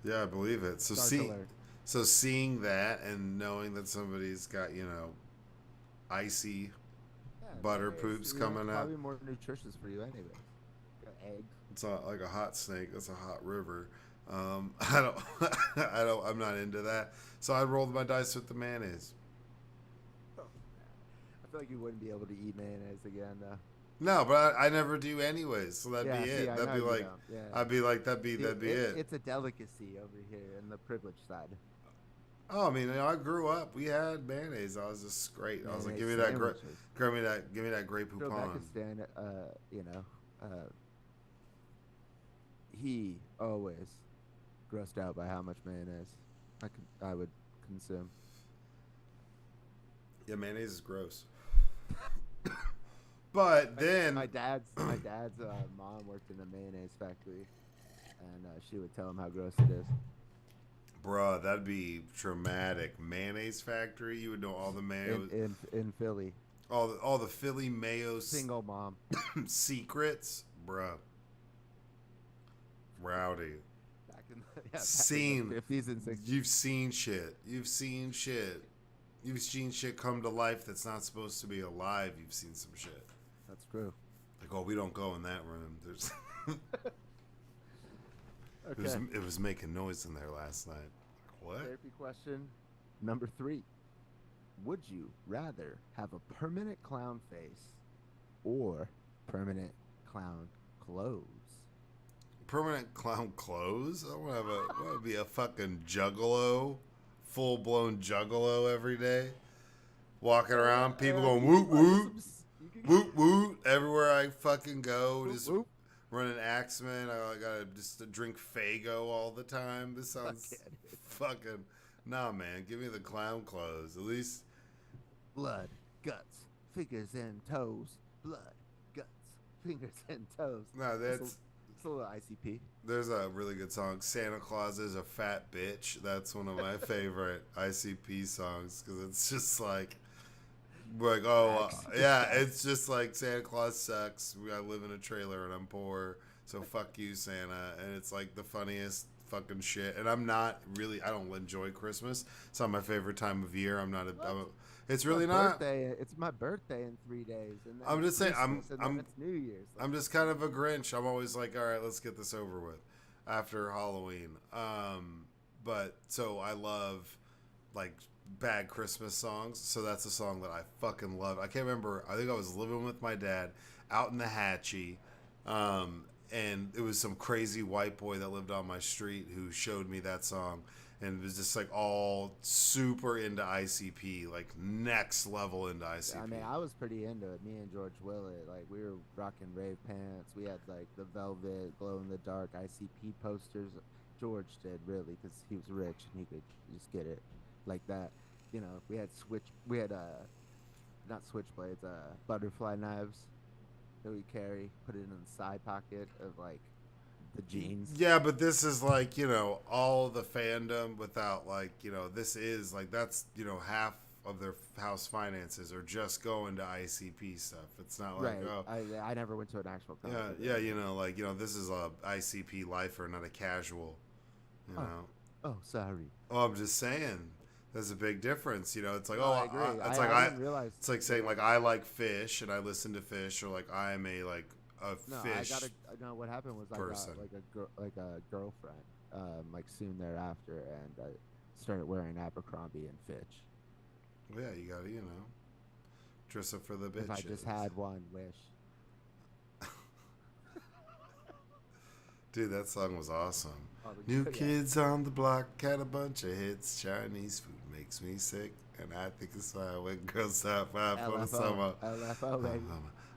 Yeah, I believe it. So seeing that and knowing that somebody's got icy butter poops coming out. Probably more nutritious for you anyway. Got eggs. It's not like a hot snake. That's a hot river. I'm not into that. So I rolled my dice with the mayonnaise. I feel like you wouldn't be able to eat mayonnaise again, though. No, but I never do anyways. So that'd be it. That'd be like, I'd be like, that'd be it. It's a delicacy over here in the privileged side. Oh, I mean, I grew up. We had mayonnaise. I was just great. I was like, give me that Grey Poupon. He always grossed out by how much mayonnaise I would consume. Yeah, mayonnaise is gross. But then my dad's mom worked in a mayonnaise factory, and she would tell him how gross it is. Bruh, that'd be traumatic. Mayonnaise factory, you would know all the mayo in Philly. All the Philly mayo single mom secrets, bruh. Rowdy. Back in the 50s and 60s. You've seen shit. You've seen shit come to life that's not supposed to be alive. You've seen some shit. That's true. Like, oh, we don't go in that room. There's okay. It was making noise in there last night. What? Therapy question number 3. Would you rather have a permanent clown face or permanent clown clothes? Permanent clown clothes? I want to be a fucking juggalo, full-blown juggalo every day. Walking around, people going woot woot, woot woot everywhere I fucking go. Just running Axeman. I gotta just drink Faygo all the time. This sounds fucking nah, man. Give me the clown clothes at least. Blood, guts, fingers and toes. Blood, guts, fingers and toes. No, that's It's a little ICP. There's a really good song, Santa Claus is a Fat Bitch. That's one of my favorite ICP songs because it's just like yeah, it's just like Santa Claus sucks. I live in a trailer and I'm poor, so fuck you, Santa. And it's like the funniest fucking shit. And I don't enjoy Christmas. It's not my favorite time of year. It's really not. It's my birthday in 3 days. And then I'm just saying, it's New Year's. I'm just kind of a Grinch. I'm always like, all right, let's get this over with after Halloween. But so I love like bad Christmas songs. So that's a song that I fucking love. I can't remember. I think I was living with my dad out in the Hatchie. And it was some crazy white boy that lived on my street who showed me that song. And it was just like all super into ICP, like next level into ICP. I mean, I was pretty into it. Me and George Willett, like we were rocking rave pants. We had like the velvet, glow in the dark ICP posters. George did really because he was rich and he could just get it like that. You know, we had not switchblades, butterfly knives that we carry. Put it in the side pocket of like the jeans. Yeah, but this is like, you know, all the fandom without like, you know, this is like, that's, you know, half of their house finances are just going to ICP stuff. It's not like, I never went to an actual concert. Yeah, you know, like, you know, this is a ICP lifer, not a casual, you know. Oh, sorry. Oh, I'm just saying. There's a big difference, you know. It's like, I agree. I didn't realize. It's like saying like I like Fish and I listen to Fish, or like I am a Fish. I know what happened was person. I got like a girlfriend, like soon thereafter, and I started wearing Abercrombie and Fitch. Yeah, you gotta, you know, dress up for the bitches. If I just had one wish. Dude, that song was awesome. New Kids on the Block had a bunch of hits. Chinese food makes me sick, and I think it's fine when girls have five for the summer. LFO, baby.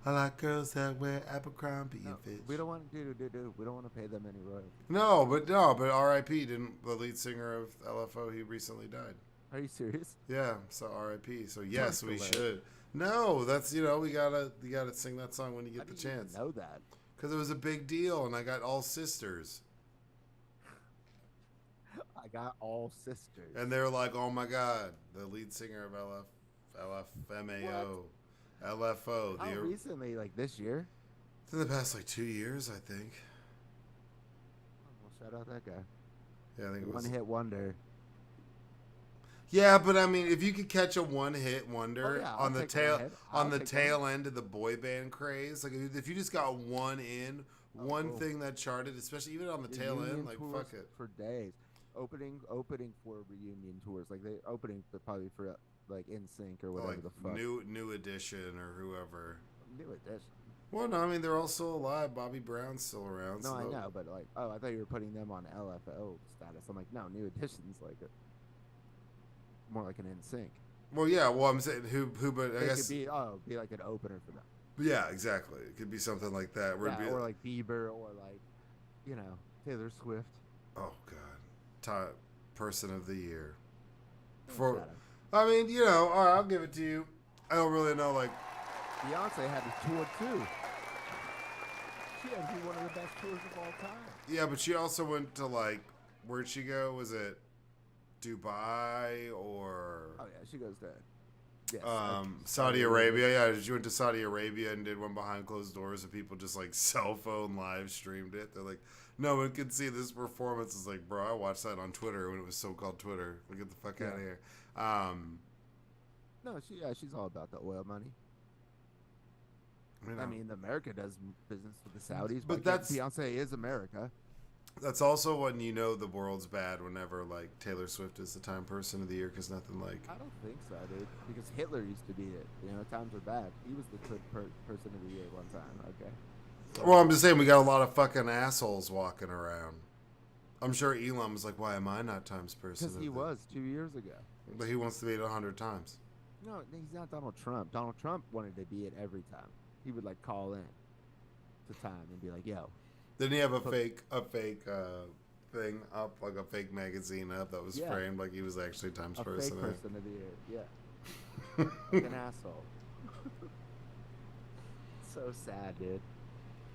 I like girls that wear Abercrombie and Fitch. We don't want to we don't want to pay them any royalties. No, but R.I.P. Didn't the lead singer of LFO? He recently died. Are you serious? Yeah, so R.I.P. So yes, we should. No, that's, you know, you gotta sing that song when you get the chance. Know that because it was a big deal, and I got all sisters. I got all sisters, and they're like, "Oh my God, the lead singer of LFMAO, LFO." How recently, like this year? In the past, like 2 years, I think. Well, shout out that guy. Yeah, I think it was one-hit wonder. Yeah, but I mean, if you could catch a one-hit wonder on the tail end of the boy band craze, like if you just got one thing that charted, especially even on the tail end, like fuck it for days. Opening for reunion tours, like they opening probably for like NSYNC or whatever, like the fuck. New Edition or whoever. New Edition. Well, no, I mean they're all still alive. Bobby Brown's still around. No, I know, but like, I thought you were putting them on LFO status. I'm like, no, New Edition's like more like an NSYNC. Well, yeah. Well, I'm saying who, but I guess it could be like an opener for them. Yeah, exactly. It could be something like that. Or like Bieber, or like, you know, Taylor Swift. Oh God. Person of the year. I mean, you know, all right, I'll give it to you. I don't really know, like Beyonce had a tour too. She had to be one of the best tours of all time. Yeah, but she also went to like, where'd she go? Was it Dubai or? Oh yeah, she goes to. Yes, Saudi Arabia. Yeah, she went to Saudi Arabia and did one behind closed doors, and people just like cell phone live streamed it. They're like, no one could see this performance. It's like, bro, I watched that on Twitter when it was so-called Twitter. Like, get the fuck out of here. No, she's all about the oil money. I mean, America does business with the Saudis, but Beyonce is America. That's also when you know the world's bad, whenever like Taylor Swift is the Time Person of the Year, because nothing like. I don't think so, dude. Because Hitler used to be it. You know, times are bad. He was the good person of the year one time. Okay. So, well, I'm just saying we got a lot of fucking assholes walking around. I'm sure Elon was like, "Why am I not Times Person?" Because he was 2 years ago. But he wants to be it 100 times. No, he's not Donald Trump. Donald Trump wanted to be it every time. He would like call in to Time and be like, "Yo." Didn't he have a fake thing up, like a fake magazine up that was framed like he was actually Times Person? Fake person of the year, yeah. Like an asshole. So sad, dude.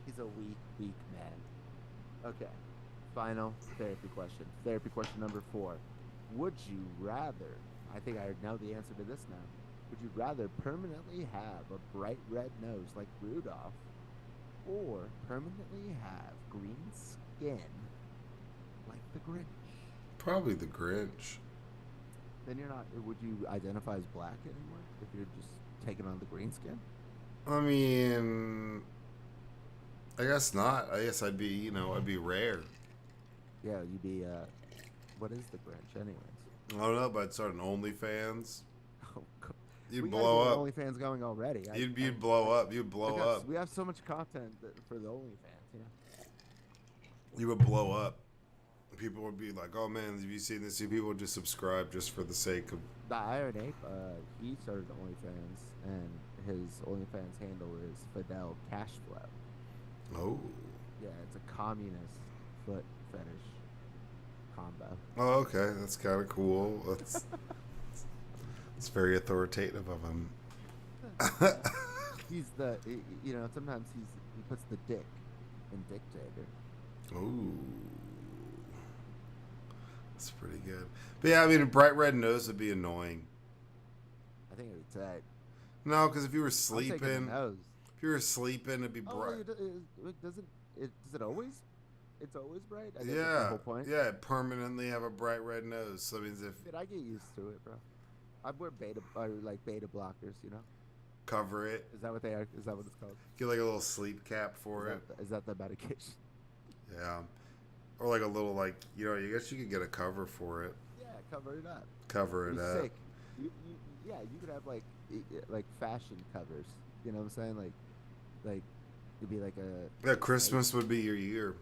He's a weak man. Okay. Final therapy question. Therapy question number 4. Would you rather, I think I know the answer to this now. Would you rather permanently have a bright red nose like Rudolph or permanently have green skin like the Grinch? Probably the Grinch. Then you're not, would you identify as black anymore if you're just taking on the green skin? I mean, I guess not. I guess I'd be, I'd be rare. Yeah, you'd be, what is the Grinch anyways? I don't know, but I'd start an OnlyFans. Oh, God. You'd blow up. OnlyFans going already. You'd blow up. You'd blow up. We have so much content for the OnlyFans, You would blow up. People would be like, "Oh man, have you seen this?" People would just subscribe just for the sake of. The Iron Ape, he started OnlyFans, and his OnlyFans handle is Fidel Cashflow. Oh. Yeah, it's a communist foot fetish combo. Oh, okay, that's kind of cool. That's it's very authoritative of him. He's sometimes he puts the dick in dictator. Ooh. That's pretty good. But yeah, I mean, a bright red nose would be annoying. I think it would be tight. No, because if you were sleeping, it'd be bright. Does it always? It's always bright. I guess yeah, that's the whole point. Yeah, permanently have a bright red nose. So that means if I get used to it, bro. I wear beta blockers, Cover it. Is that what they are? Is that what it's called? Get like a little sleep cap for it. Is that the medication? Yeah. Or like a little I guess you could get a cover for it. Yeah, cover it up. Cover it up. Sick. You could have like fashion covers. You know what I'm saying? Like it'd be like a. Yeah, Christmas would be your year.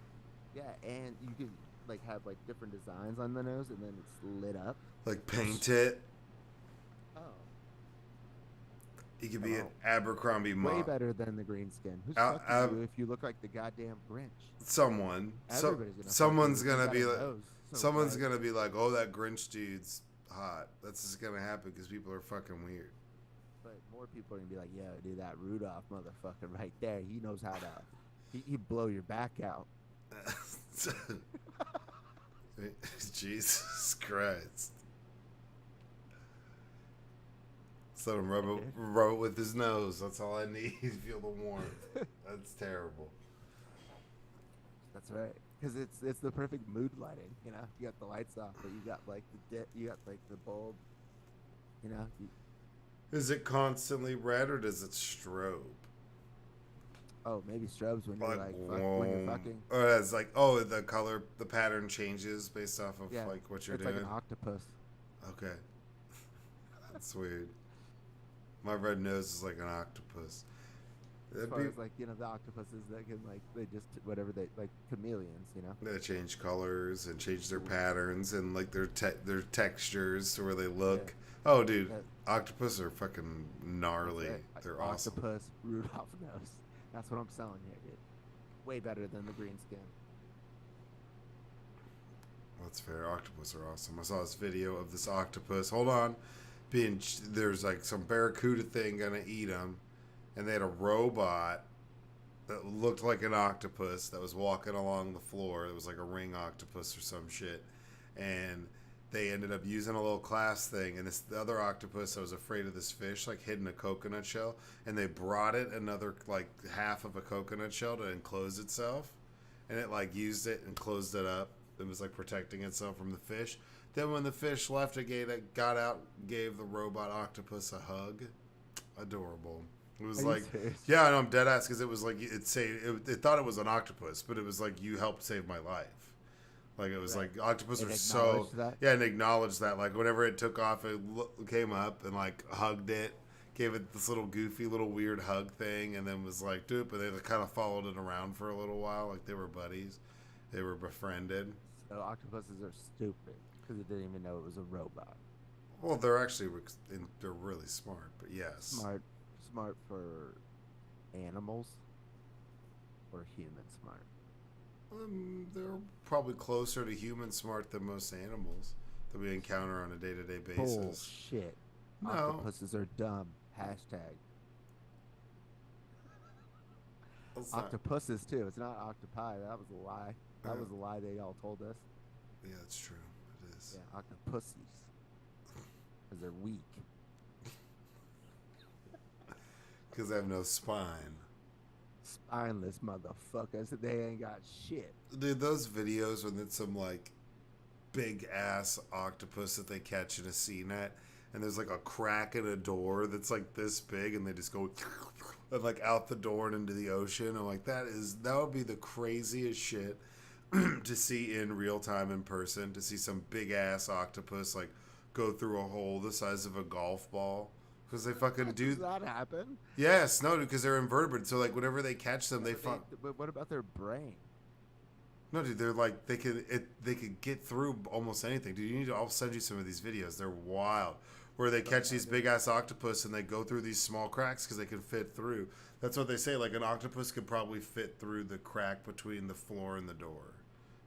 Yeah, and you could have different designs on the nose, and then it's lit up. Like paint it. Oh. You could be an Abercrombie mom. Way better than the green skin. Who's fucking you if you look like the goddamn Grinch? Someone. Someone's gonna be like. Someone's gonna be like, "Oh, that Grinch dude's hot." That's just gonna happen because people are fucking weird. But more people are gonna be like, "Yeah, dude, that Rudolph motherfucker right there. He knows how to. He blow your back out." Jesus Christ. Let him rub it with his nose. That's all I need to feel the warmth. That's terrible. That's right. Because it's the perfect mood lighting. You got the lights off, but you got the bulb. Is it constantly red or does it strobe? Oh, maybe strobes when you're when you're fucking. Or it's the color, the pattern changes based off of what you're doing. It's like an octopus. Okay. That's weird. My red nose is like an octopus. As far as the octopuses that can they just whatever they chameleons, They change colors and change their patterns and their textures to where they look. Yeah. Oh, dude, octopus are fucking gnarly. They're awesome. Octopus Rudolph nose. That's what I'm selling here, dude. Way better than the green skin. That's fair. Octopus are awesome. I saw this video of this octopus. Hold on. There's some barracuda thing gonna eat him, and they had a robot that looked like an octopus that was walking along the floor. It was like a ring octopus or some shit, and they ended up using a little class thing, and the other octopus that was afraid of this fish hid in a coconut shell, and they brought it another half of a coconut shell to enclose itself, and it used it and closed it up. It was protecting itself from the fish. Then when the fish left, it got out, gave the robot octopus a hug. Adorable. It was yeah, I know, I'm dead ass, because it was it thought it was an octopus, but it was you helped save my life. It was octopus are so and acknowledged that whenever it took off, it came up and hugged it, gave it this little goofy little weird hug thing, and then was dude, but they kind of followed it around for a little while, they were buddies, they were befriended. So octopuses are stupid because it didn't even know it was a robot. Well, they're really smart, but yes, smart for animals or human smart. They're probably closer to human smart than most animals that we encounter on a day-to-day basis. Bullshit. No. Octopuses are dumb. Hashtag. Octopuses too. It's not octopi. That was a lie. That was a lie they all told us. Yeah, it's true. It is. Yeah, octopuses. Because they're weak. Because they have no spine. Spineless motherfuckers. They ain't got shit. Dude, those videos when it's some like big ass octopus that they catch in a sea net, and there's like a crack in a door that's like this big, and they just go and like out the door and into the ocean. I'm like, that would be the craziest shit to see in real time in person. To see some big ass octopus like go through a hole the size of a golf ball. Because they fucking do. Does that happen? Yes, no, because they're invertebrates. So like whenever they catch them, But what about their brain? No, dude, they're like they could get through almost anything. Dude, I'll send you some of these videos. They're wild, where they catch these big ass octopus and they go through these small cracks because they can fit through. That's what they say. Like an octopus could probably fit through the crack between the floor and the door.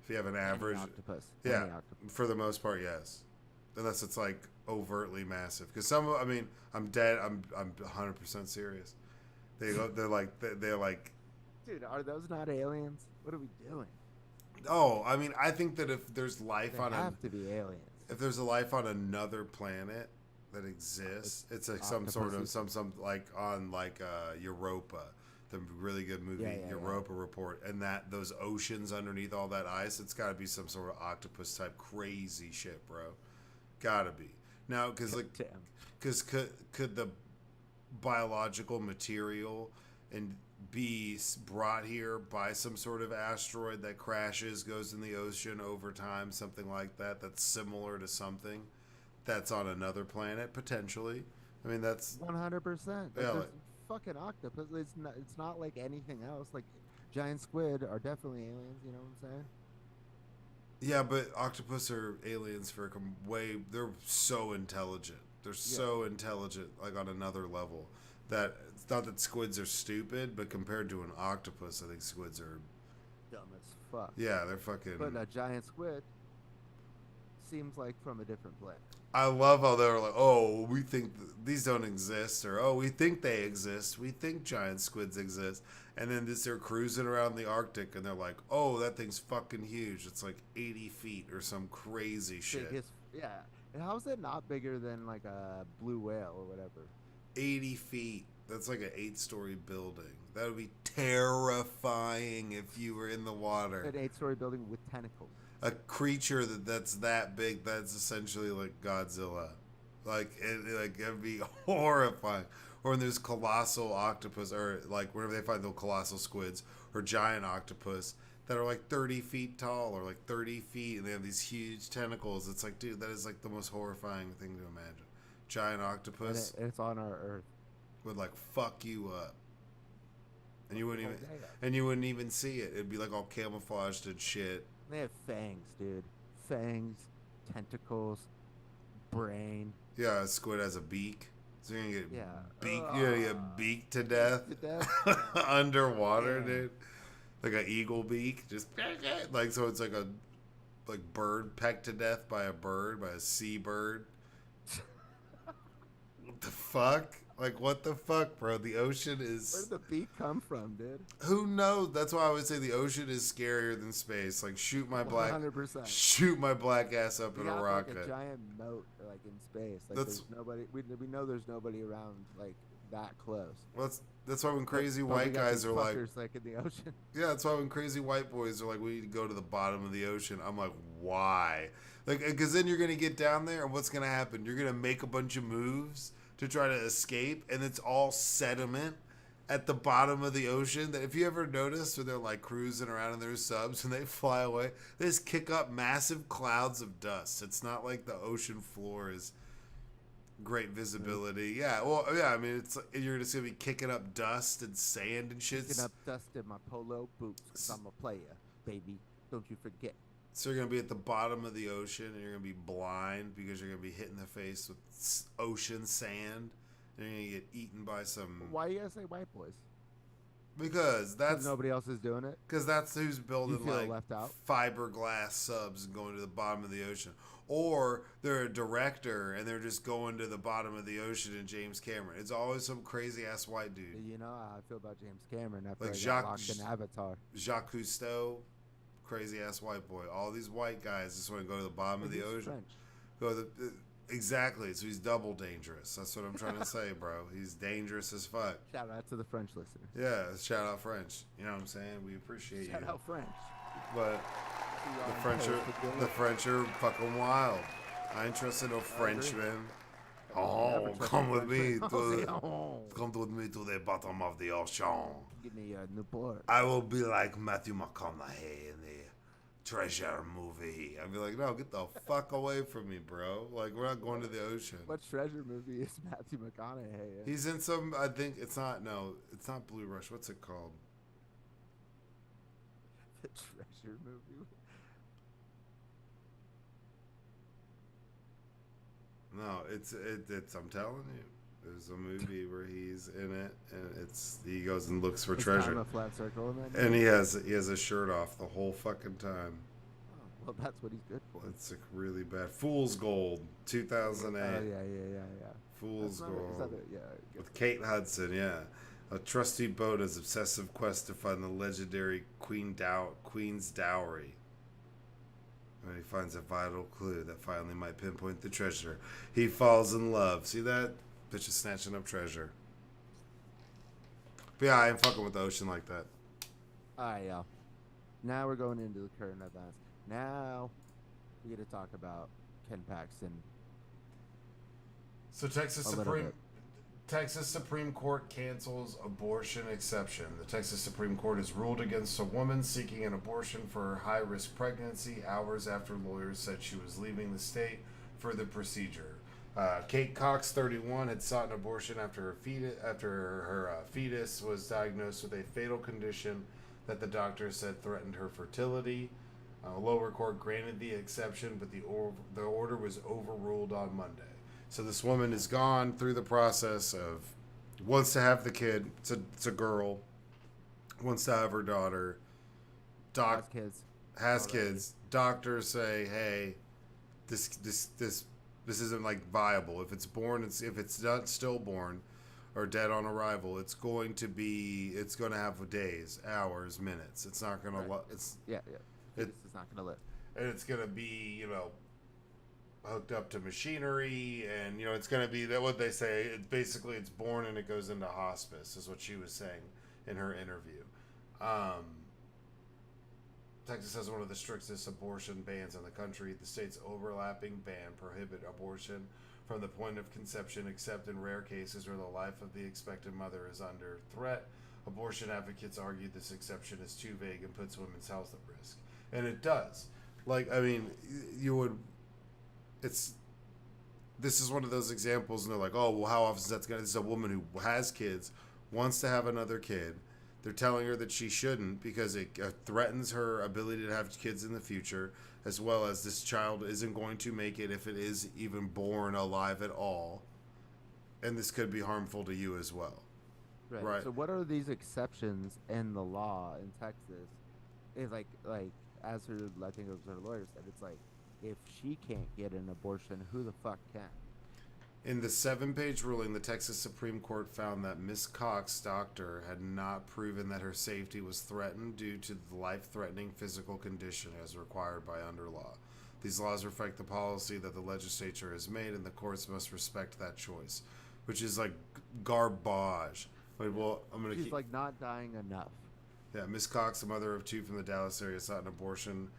If you have an average octopus. Yeah, for the most part, yes. Unless it's like overtly massive. Because I'm dead. I'm 100% serious. They're like. Dude, are those not aliens? What are we doing? Oh, I mean, I think that if there's life they have to be aliens. If there's a life on another planet that exists, it's like some sort of some like on like Europa, the really good movie Europa Report, and that those oceans underneath all that ice, it's got to be some sort of octopus type crazy shit, bro. Gotta be now because could the biological material and be brought here by some sort of asteroid that crashes, goes in the ocean over time, something like that, that's similar to something that's on another planet potentially. I mean, that's 100%. Yeah, fucking octopus. It's not like anything else. Like giant squid are definitely aliens. You know what I'm saying? Yeah, but octopus are aliens for they're so intelligent. They're so intelligent, like on another level. That it's not that squids are stupid, but compared to an octopus, I think squids are dumb as fuck. Yeah, they're fucking. But a giant squid seems like from a different planet. I love how they're like, oh, we think these don't exist, or oh, we think they exist. We think giant squids exist, and then they're cruising around the Arctic, and they're like, oh, that thing's fucking huge. It's like 80 feet or some crazy shit. Yeah, and how is it not bigger than like a blue whale or whatever? 80 feet. That's like an 8-story building. That would be terrifying if you were in the water. An 8-story building with tentacles. A creature that's that big, that's essentially like Godzilla. Like it'd be horrifying. Or when there's colossal octopus, or like whenever they find the colossal squids or giant octopus that are like 30 feet tall or like 30 feet, and they have these huge tentacles. It's like, dude, that is like the most horrifying thing to imagine. Giant octopus. And it's on our Earth. Would like fuck you up. And you wouldn't even see it. It'd be like all camouflaged and shit. They have fangs, dude. Fangs, tentacles, brain. Yeah, a squid has a beak. So you're gonna get beaked to death. Underwater, dude. Like an eagle beak. Just like, so it's like a bird pecked to death by a seabird. What the fuck? Like, what the fuck, bro? The ocean is... Where did the beak come from, dude? Who knows? That's why I would say the ocean is scarier than space. Like, shoot my black ass up in a rocket. Like a giant moat, like in space. Like, there's nobody. We know there's nobody around like that close. Well, that's why when crazy white guys are like in the ocean. Yeah, that's why when crazy white boys are like, we need to go to the bottom of the ocean. I'm like, why? Like, because then you're gonna get down there, and what's gonna happen? You're gonna make a bunch of moves to try to escape, and it's all sediment at the bottom of the ocean. That if you ever noticed when they're like cruising around in their subs and they fly away, they just kick up massive clouds of dust. It's not like the ocean floor is great visibility. Yeah, well, yeah, I mean, you're just gonna be kicking up dust and sand and shit. Kicking up dust in my polo boots, 'cause I'm a player, baby. Don't you forget. So you're going to be at the bottom of the ocean, and you're going to be blind because you're going to be hit in the face with ocean sand, and you're going to get eaten by some... Why you gotta say white boys? Because that's... nobody else is doing it? Because that's who's building, like, left out? fiberglass subs and going to the bottom of the ocean. Or they're a director, and they're just going to the bottom of the ocean in James Cameron. It's always some crazy-ass white dude. You know how I feel about James Cameron after like I got locked in Avatar. Jacques Cousteau... crazy ass white boy. All these white guys just want to go to the bottom of the ocean. French. Go to the, exactly. So he's double dangerous. That's what I'm trying to say, bro. He's dangerous as fuck. Shout out to the French listeners. Yeah, shout out French. You know what I'm saying? We appreciate you. Shout out French. But the French are fucking wild. I ain't trusting no Frenchmen. Oh, come with me come with me to the bottom of the ocean. Give me a Newport. I will be like Matthew McConaughey in the Treasure movie. I'd be like, no, get the fuck away from me, bro. Like, we're not going to the ocean. What Treasure movie is Matthew McConaughey in? He's in some, I think, it's not Blue Rush. What's it called? The Treasure movie? No, it's I'm telling you. There's a movie where he's in it, and he goes and looks for treasure. Time a flat circle in that and he has a shirt off the whole fucking time. Oh, well, that's what he's good for. It's like really bad. Fool's Gold, 2008. Oh yeah. Fool's Gold. Yeah. With Kate Hudson, yeah. A trusty boat's obsessive quest to find the legendary Queen's dowry. When he finds a vital clue that finally might pinpoint the treasure, he falls in love. See that? Bitch is snatching up treasure. But yeah, I ain't fucking with the ocean like that. Alright, y'all. Now we're going into the current events. Now we get to talk about Ken Paxton. So Texas Supreme Court cancels abortion exception. The Texas Supreme Court has ruled against a woman seeking an abortion for her high-risk pregnancy hours after lawyers said she was leaving the state for the procedure. Kate Cox, 31, had sought an abortion after her fetus was diagnosed with a fatal condition that the doctor said threatened her fertility. A lower court granted the exception, but the order was overruled on Monday. So this woman has gone through the process of wants to have the kid. It's a girl. Wants to have her daughter. Has kids. Doctors say, hey, this isn't like viable. If it's not stillborn or dead on arrival, it's going to have days, hours, minutes. It's not gonna. Right. It's not gonna live. And it's gonna be hooked up to machinery, and it's going to be that what they say. It's born and it goes into hospice, is what she was saying in her interview. Texas has one of the strictest abortion bans in the country. The state's overlapping ban prohibit abortion from the point of conception, except in rare cases where the life of the expected mother is under threat. Abortion advocates argue this exception is too vague and puts women's health at risk, and it does. This is one of those examples, and they're like, oh, well, how often is that going to... This is a woman who has kids, wants to have another kid. They're telling her that she shouldn't because it threatens her ability to have kids in the future, as well as this child isn't going to make it if it is even born alive at all. And this could be harmful to you as well. Right. So what are these exceptions in the law in Texas? It's like as her, I think it was her lawyer said, it's like, if she can't get an abortion, who the fuck can? In the 7-page ruling, the Texas Supreme Court found that Ms. Cox's doctor had not proven that her safety was threatened due to the life-threatening physical condition as required by under law. These laws reflect the policy that the legislature has made, and the courts must respect that choice, which is like garbage. She's like not dying enough. Yeah, Ms. Cox, a mother of 2 from the Dallas area, sought an abortion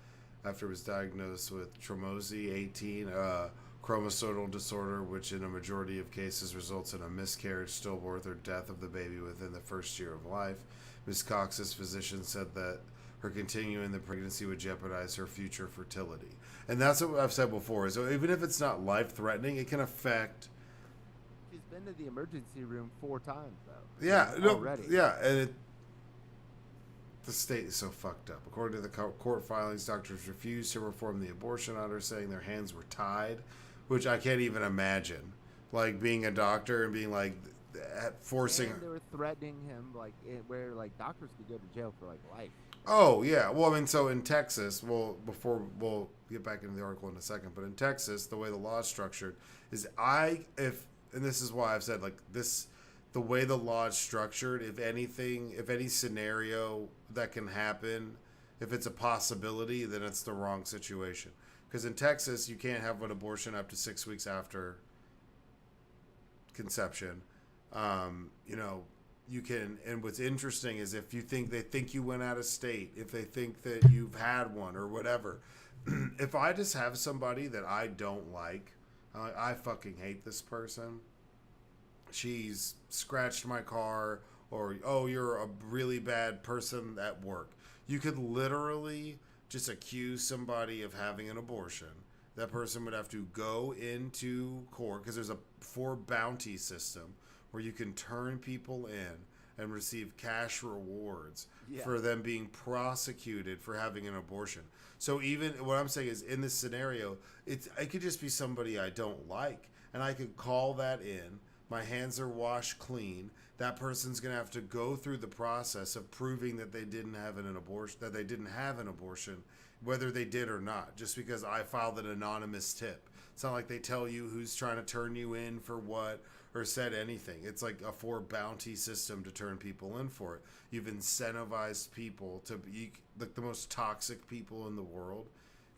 after it was diagnosed with trisomy 18, a chromosomal disorder, which in a majority of cases results in a miscarriage, stillbirth, or death of the baby within the first year of life. Ms. Cox's physician said that her continuing the pregnancy would jeopardize her future fertility. And that's what I've said before. So even if it's not life-threatening, it can affect... She's been to the emergency room 4 times, though. Yeah, already. Yeah, and the state is so fucked up. According to the court filings, doctors refused to perform the abortion on her, saying their hands were tied, which I can't even imagine. Like, being a doctor and being, like, forcing... And they were threatening him, where doctors could go to jail for, life. Oh, yeah. Well, I mean, so in Texas, we'll get back into the article in a second, but in Texas, the way the law is structured is and this is why I've said, the way the law is structured, if any scenario that can happen, If it's a possibility, then it's the wrong situation. Because in Texas, you can't have an abortion up to 6 weeks after conception. You know, you can, and what's interesting is if they think you went out of state, if they think that you've had one or whatever. If I just have somebody that I don't like, I fucking hate this person. She's scratched my car, or, oh, you're a really bad person at work. You could literally just accuse somebody of having an abortion. That person would have to go into court because there's a bounty system where you can turn people in and receive cash rewards for them being prosecuted for having an abortion. So even what I'm saying is, in this scenario, it could just be somebody I don't like, and I could call that in. My hands are washed clean. That person's going to have to go through the process of proving that they didn't have an abortion, whether they did or not, just because I filed an anonymous tip. It's not like they tell you who's trying to turn you in for what or said anything. It's like a bounty system to turn people in for it. You've incentivized people to be like the most toxic people in the world.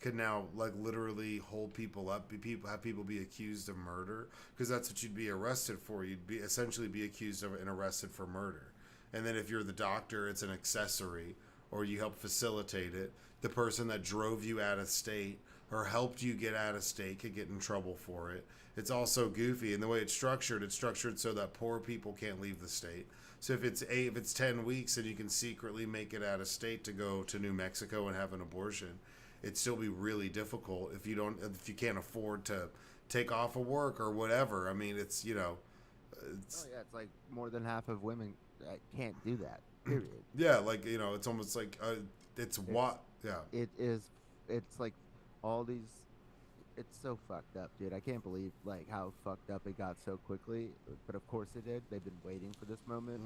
Could now like literally hold people up, have people be accused of murder, because that's what you'd be arrested for. You'd be essentially be accused of and arrested for murder. And then if you're the doctor, it's an accessory, or you help facilitate it. The person that drove you out of state or helped you get out of state could get in trouble for it. It's also goofy, and the way it's structured so that poor people can't leave the state. So if it's 10 weeks and you can secretly make it out of state to go to New Mexico and have an abortion, it'd still be really difficult if you can't afford to take off of work or whatever. I mean, it's it's like more than half of women can't do that. Period. Yeah, like it's almost like it's like all these. It's so fucked up, dude. I can't believe like how fucked up it got so quickly. But of course it did. They've been waiting for this moment,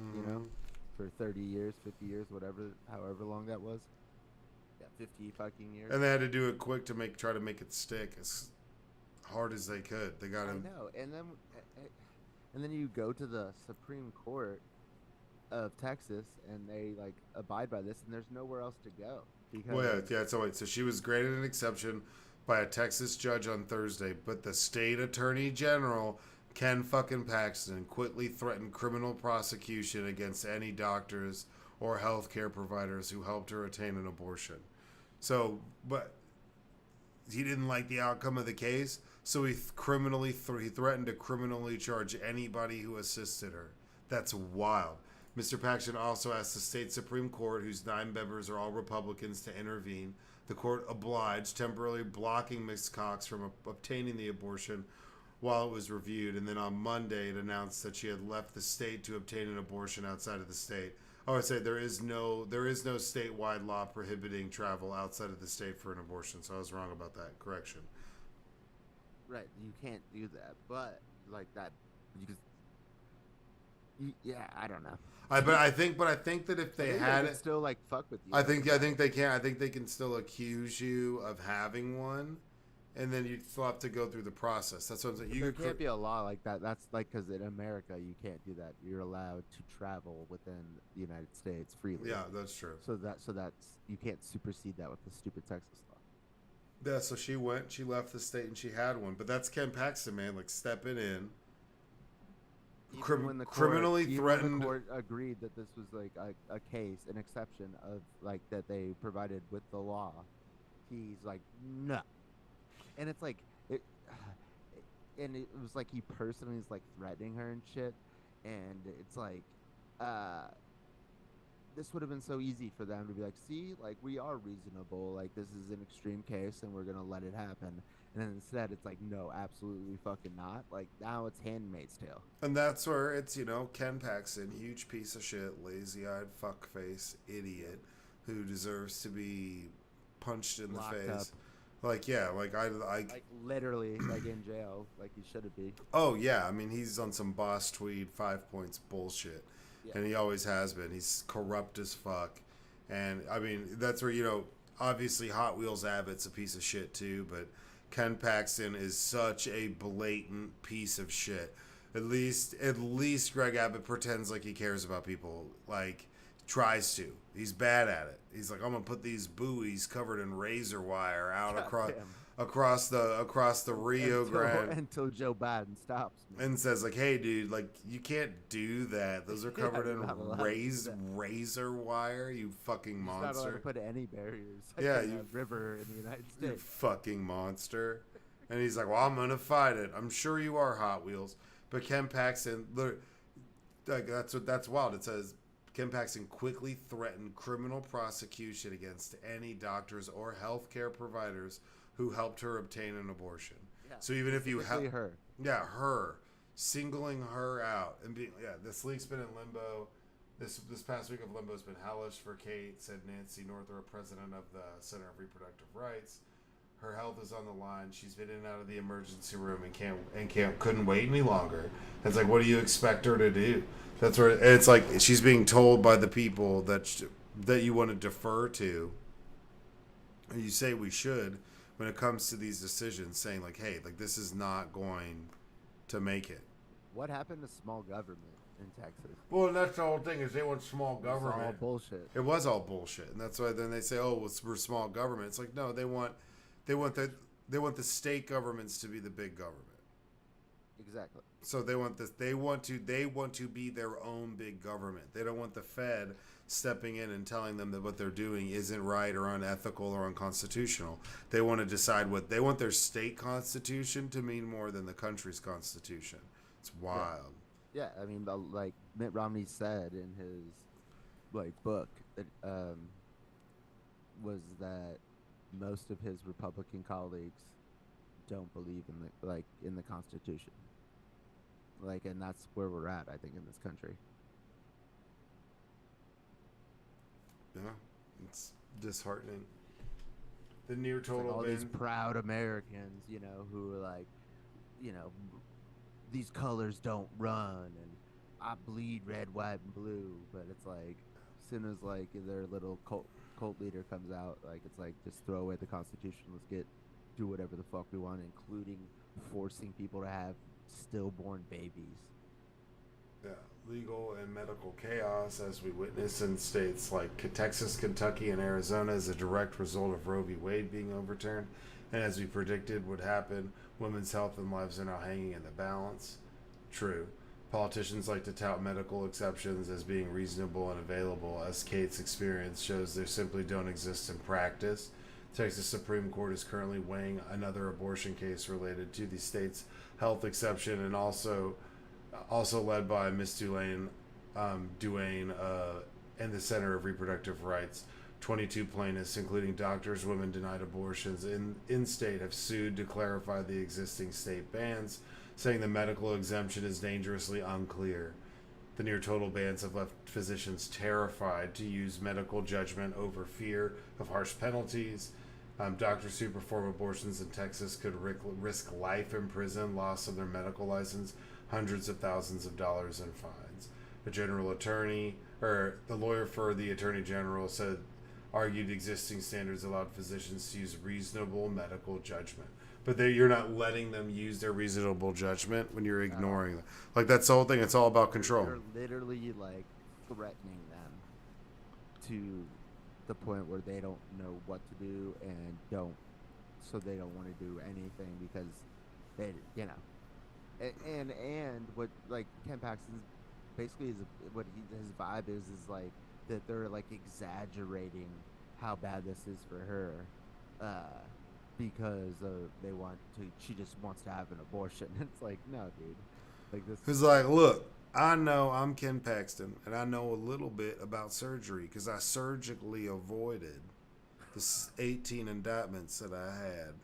for 30 years, 50 years, however long that was. 50 fucking years. And they had to do it quick to try to make it stick as hard as they could. They got him. I know. And then you go to the Supreme Court of Texas and they like abide by this, and there's nowhere else to go. Because So she was granted an exception by a Texas judge on Thursday, but the state attorney general, Ken fucking Paxton, quickly threatened criminal prosecution against any doctors or healthcare providers who helped her attain an abortion. So, but he didn't like the outcome of the case, so he threatened to criminally charge anybody who assisted her. That's wild. Mr. Paxton also asked the state Supreme Court, whose 9 members are all Republicans, to intervene. The court obliged, temporarily blocking Ms. Cox from obtaining the abortion while it was reviewed, and then on Monday it announced that she had left the state to obtain an abortion outside of the state. I would say there is no statewide law prohibiting travel outside of the state for an abortion, so I was wrong about that. Correction. Right, you can't do that, but like that, I don't know. But I think that if they had it, still like fuck with you. I think they can. I think they can still accuse you of having one, and then you still have to go through the process. That's what I'm saying. There can't be a law like that. That's like because in America you can't do that. You're allowed to travel within the United States freely. Yeah, that's true. So that's you can't supersede that with the stupid Texas law. Yeah, so she left the state and she had one. But that's Ken Paxton, man, like stepping in. When the court agreed that this was like a case, an exception of like that they provided with the law, he's like no, and it's like and it was like he personally is like threatening her and shit, and it's like this would have been so easy for them to be like, see, like we are reasonable, like this is an extreme case and we're gonna let it happen. And then instead, it's like, no, absolutely fucking not. Like, now it's Handmaid's Tale. And that's where it's, Ken Paxton, huge piece of shit, lazy-eyed fuckface idiot who deserves to be punched in the face. Up. Like, yeah, like, like, literally, like, in jail, like he should be. Oh, yeah. I mean, he's on some boss tweed 5 points bullshit. Yeah. And he always has been. He's corrupt as fuck. And, I mean, that's where, obviously Hot Wheels Abbott's a piece of shit, too, but Ken Paxton is such a blatant piece of shit. At least Greg Abbott pretends like he cares about people. Like, Tries to. He's bad at it. He's like, I'm gonna put these buoys covered in razor wire out across the Rio Grande until Joe Biden stops me. and says like, hey dude, like you can't do that. Those are covered in razor wire. You fucking monster. You're not allowed to put any barriers. You river in the United States. You fucking monster. And he's like, well, I'm gonna fight it. I'm sure you are, Hot Wheels. But Ken Paxton, like that's wild. It says Ken Paxton quickly threatened criminal prosecution against any doctors or healthcare providers who helped her obtain an abortion. Yeah, so even if you help her, her singling her out and being this league's been in limbo. This past week of limbo has been hellish for Kate, said Nancy Northrup, president of the Center of Reproductive Rights. Her health is on the line. She's been in and out of the emergency room and couldn't wait any longer. It's like, what do you expect her to do? That's where it's like she's being told by the people that you want to defer to. And you say we should when it comes to these decisions, saying like, hey, like this is not going to make it. What happened to small government in Texas? Well, that's the whole thing is they want small government. It's all bullshit. It was all bullshit, and that's why then they say, oh, well, we're small government. It's like no, they want the state governments to be the big government. Exactly. So they want this. They want to be their own big government. They don't want the Fed stepping in and telling them that what they're doing isn't right or unethical or unconstitutional. They want to decide they want their state constitution to mean more than the country's constitution. It's wild. Yeah, I mean, like Mitt Romney said in his book that was that most of his Republican colleagues don't believe in the Constitution. And that's where we're at, I think, in this country. Yeah, it's disheartening. The near total all these proud Americans, who are like, these colors don't run, and I bleed red, white, and blue. But it's like, as soon as their little cult leader comes out, it's like just throw away the Constitution. Let's do whatever the fuck we want, including forcing people to have stillborn babies. Yeah, legal and medical chaos as we witness in states like Texas, Kentucky, and Arizona as a direct result of Roe v. Wade being overturned. And as we predicted would happen, women's health and lives are now hanging in the balance. True. Politicians like to tout medical exceptions as being reasonable and available, as Kate's experience shows they simply don't exist in practice. Texas Supreme Court is currently weighing another abortion case related to the state's health exception, and also led by Miss Duane and the Center of Reproductive Rights. 22 plaintiffs, including doctors, women denied abortions in state, have sued to clarify the existing state bans, saying the medical exemption is dangerously unclear. The near total bans have left physicians terrified to use medical judgment over fear of harsh penalties. Doctors who perform abortions in Texas could risk life in prison, loss of their medical license, hundreds of thousands of dollars in fines. The lawyer for the attorney general argued existing standards allowed physicians to use reasonable medical judgment. But you're not letting them use their reasonable judgment when you're ignoring them. That's the whole thing. It's all about control. You're literally threatening them to the point where they don't know what to do and they don't want to do anything because they, and what Ken Paxton's basically his vibe is that they're exaggerating how bad this is for her, because she just wants to have an abortion. It's like, no, dude. This. It's like, look, I know I'm Ken Paxton, and I know a little bit about surgery because I surgically avoided the 18 indictments that I had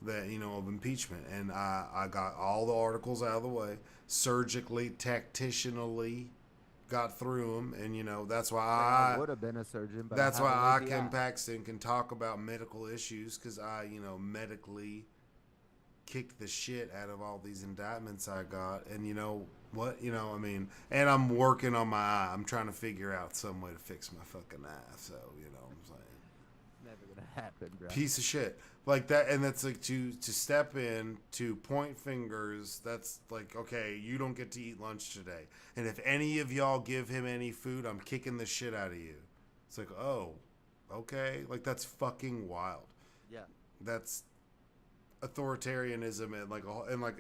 of impeachment, and I got all the articles out of the way, surgically, tactitionally got through them, and that's why I would have been a surgeon. But that's why Ken Paxton, can talk about medical issues because I, medically kicked the shit out of all these indictments I got, and and I'm working on my eye. I'm trying to figure out some way to fix my fucking eye. So what I'm saying. Never gonna happen, bro. Piece of shit like that. And that's like to step in to point fingers. That's like, okay, you don't get to eat lunch today, and if any of y'all give him any food, I'm kicking the shit out of you. It's like, oh, okay, like that's fucking wild. Yeah, that's authoritarianism, and like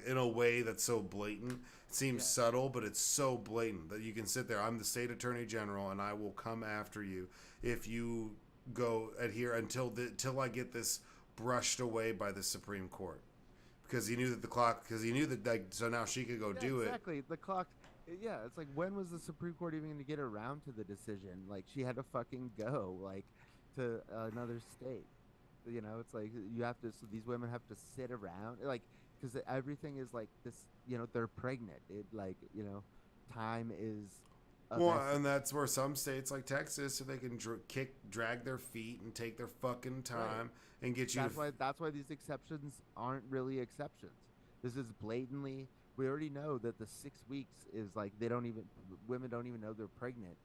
in a way that's so blatant. It seems subtle, but it's so blatant that you can sit there. I'm the state attorney general, and I will come after you if you go adhere until I get this brushed away by the Supreme Court, because he knew that like, so now she could go do exactly. The clock. Yeah, it's like, when was the Supreme Court even going to get around to the decision? Like, she had to fucking go like to another state. You know, it's like you have to. So these women have to sit around, like, because everything is like this. You know, they're pregnant. It, like, you know, time is. Well, and that's where some states like Texas, so they can drag their feet and take their fucking time and get you. That's why these exceptions aren't really exceptions. This is blatantly. We already know that the 6 weeks is like women don't even know they're pregnant,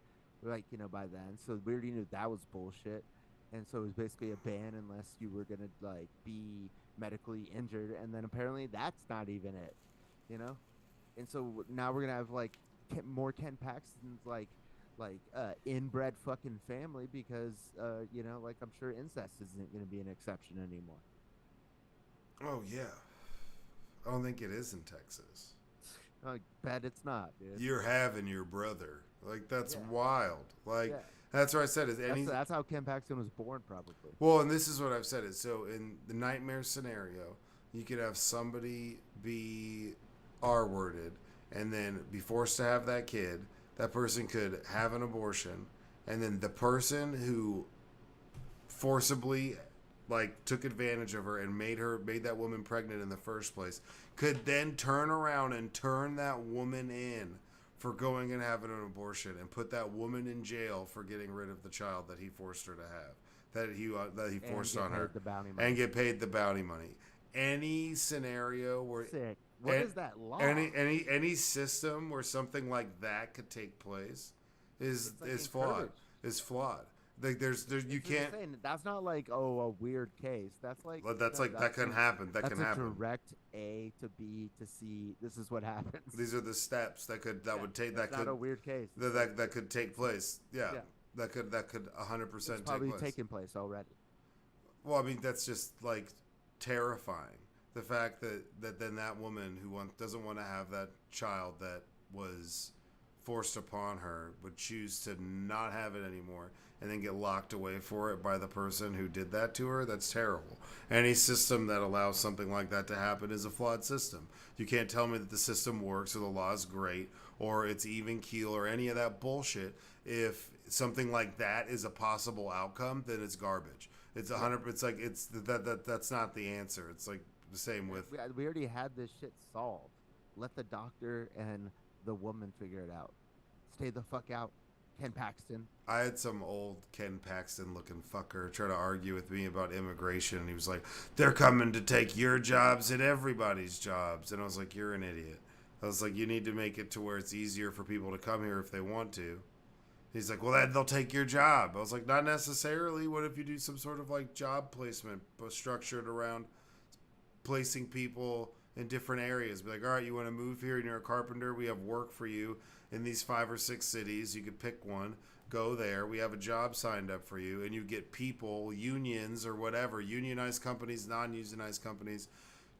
like, you know, by then. So we already knew that was bullshit. And so it was basically a ban unless you were gonna like be medically injured, and then apparently that's not even it, you know. And so now we're gonna have like more Ken Paxtons, like inbred fucking family, because you know, like, I'm sure incest isn't gonna be an exception anymore. Oh yeah, I don't think it is in Texas. I bet it's not, dude. You're having your brother, like, that's wild, like. Yeah. That's what I said. That's how Ken Paxton was born, probably. Well, and this is what I've said is, so in the nightmare scenario, you could have somebody be R-worded and then be forced to have that kid. That person could have an abortion, and then the person who forcibly, like, took advantage of her and made that woman pregnant in the first place could then turn around and turn that woman in for going and having an abortion, and put that woman in jail for getting rid of the child that he forced her to have, that he forced on her, and get paid the bounty money. Any scenario where what is that law? Any system where something like that could take place is flawed. Is flawed. Like you can't. Insane. That's not like, oh, a weird case. That's like. But that can happen. That can happen. That's a direct A to B to C. This is what happens. These are the steps that could not a weird case. That could take place. Yeah. That could 100% take place. Probably taken place already. Well, I mean, that's just like terrifying. The fact that then that woman who doesn't want to have that child that was forced upon her would choose to not have it anymore, and then get locked away for it by the person who did that to her. That's terrible. Any system that allows something like that to happen is a flawed system. You can't tell me that the system works or the law is great or it's even keel or any of that bullshit. If something like that is a possible outcome, then it's garbage. It's 100. It's like that's not the answer. It's like the same with. We already had this shit solved. Let the doctor and the woman figure it out. Stay the fuck out, Ken Paxton. I had some old Ken Paxton looking fucker try to argue with me about immigration, and he was like, they're coming to take your jobs and everybody's jobs. And I was like, you're an idiot. I was like, you need to make it to where it's easier for people to come here if they want to. He's like, well, they'll take your job. I was like, not necessarily. What if you do some sort of like job placement structured around placing people in different areas? Be like, all right, you want to move here and you're a carpenter? We have work for you in these 5 or 6 cities. You could pick one, go there. We have a job signed up for you, and you get people, unions or whatever, unionized companies, non-unionized companies,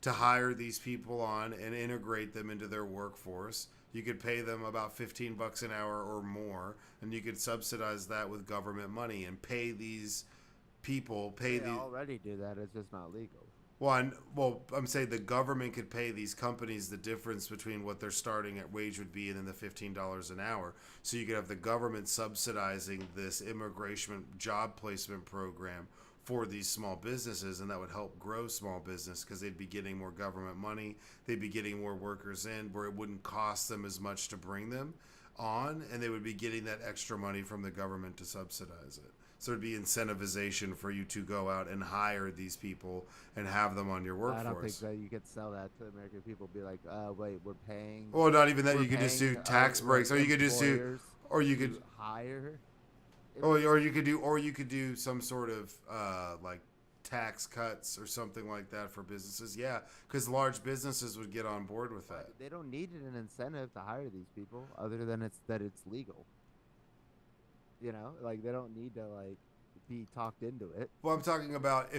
to hire these people on and integrate them into their workforce. You could pay them about $15 an hour or more, and you could subsidize that with government money and pay these people. They already do that. It's just not legal. Well, I'm saying the government could pay these companies the difference between what their starting at wage would be and then the $15 an hour. So you could have the government subsidizing this immigration job placement program for these small businesses, and that would help grow small business because they'd be getting more government money. They'd be getting more workers in where it wouldn't cost them as much to bring them on, and they would be getting that extra money from the government to subsidize it. So it'd be incentivization for you to go out and hire these people and have them on your workforce. I don't think that you could sell that to American people. Be like, wait, we're paying. Well, not even that. You could just do tax breaks, or you could just do, or you could hire. Or you could do some sort of like tax cuts or something like that for businesses. Yeah, because large businesses would get on board with that. They don't need an incentive to hire these people other than it's legal. You know, like they don't need to like be talked into it. Well, I'm talking about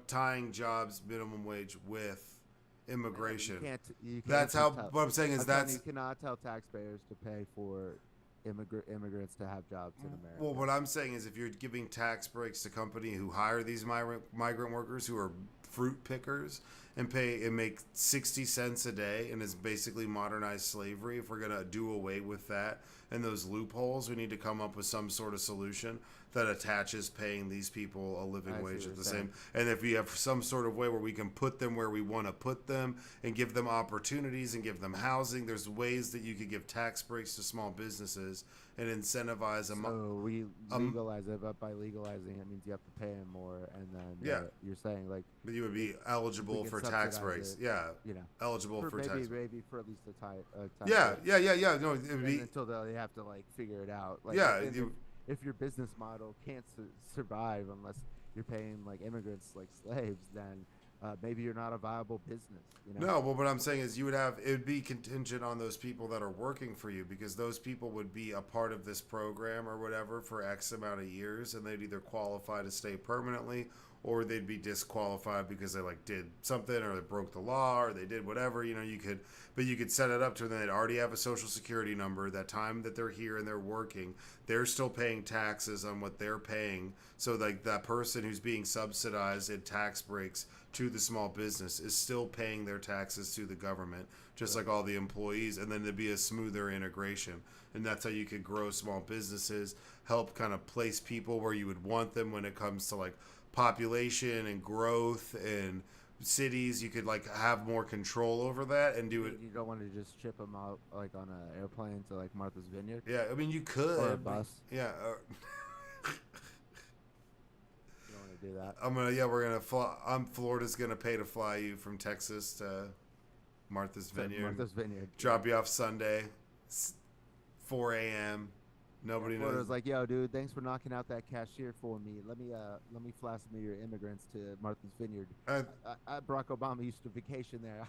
tying jobs minimum wage with immigration. You can't that's how. What I'm saying is you cannot tell taxpayers to pay for immigrants to have jobs in America. Well, what I'm saying is if you're giving tax breaks to company who hire these migrant workers who are fruit pickers and make 60 cents a day and is basically modernized slavery, if we're going to do away with that and those loopholes, we need to come up with some sort of solution that attaches paying these people a living wage at the same. And if we have some sort of way where we can put them where we want to put them and give them opportunities and give them housing, there's ways that you could give tax breaks to small businesses and incentivize them. So we legalize it, but by legalizing it means you have to pay them more, and then you're saying like you would be eligible for tax breaks. Eligible for tax breaks. Maybe for at least a time. Yeah. No, it would be until they have to like figure it out. Like, if your business model can't survive unless you're paying like immigrants like slaves, then maybe you're not a viable business. You know? No, well, what I'm saying is it would be contingent on those people that are working for you, because those people would be a part of this program or whatever for X amount of years, and they'd either qualify to stay permanently or they'd be disqualified because they like did something or they broke the law or they did whatever. You could set it up to them. They'd already have a social security number. That time that they're here and they're working, they're still paying taxes on what they're paying. So like that person who's being subsidized in tax breaks to the small business is still paying their taxes to the government, just like all the employees. And then there'd be a smoother integration. And that's how you could grow small businesses, help kind of place people where you would want them when it comes to like population and growth and cities. You could like have more control over that and do it. You don't want to just ship them out like on an airplane to like Martha's Vineyard. Yeah, I mean you could. Or a bus. Yeah. You don't want to do that. We're gonna fly. Florida's gonna pay to fly you from Texas to Martha's Vineyard. Martha's Vineyard. Drop you off Sunday, 4 a.m. Nobody knows. It was like, yo, dude, thanks for knocking out that cashier for me. Let me fly some of your immigrants to Martha's Vineyard. Barack Obama used to vacation there.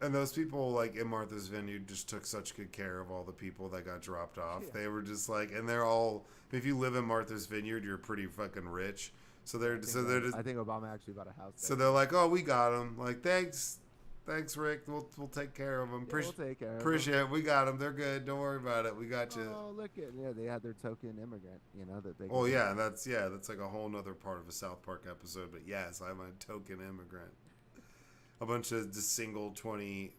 And those people, like in Martha's Vineyard, just took such good care of all the people that got dropped off. Yeah. They were just like, and they're all. If you live in Martha's Vineyard, you're pretty fucking rich. So they're just. I think Obama actually bought a house there. So they're like, oh, we got him. Like, thanks, Rick. We'll take care of them. We'll take care of them. Appreciate it. We got them. They're good. Don't worry about it. We got you. Oh, look at they had their token immigrant. You know that they. Oh yeah, that's like a whole nother part of a South Park episode. But yes, I'm a token immigrant. A bunch of just single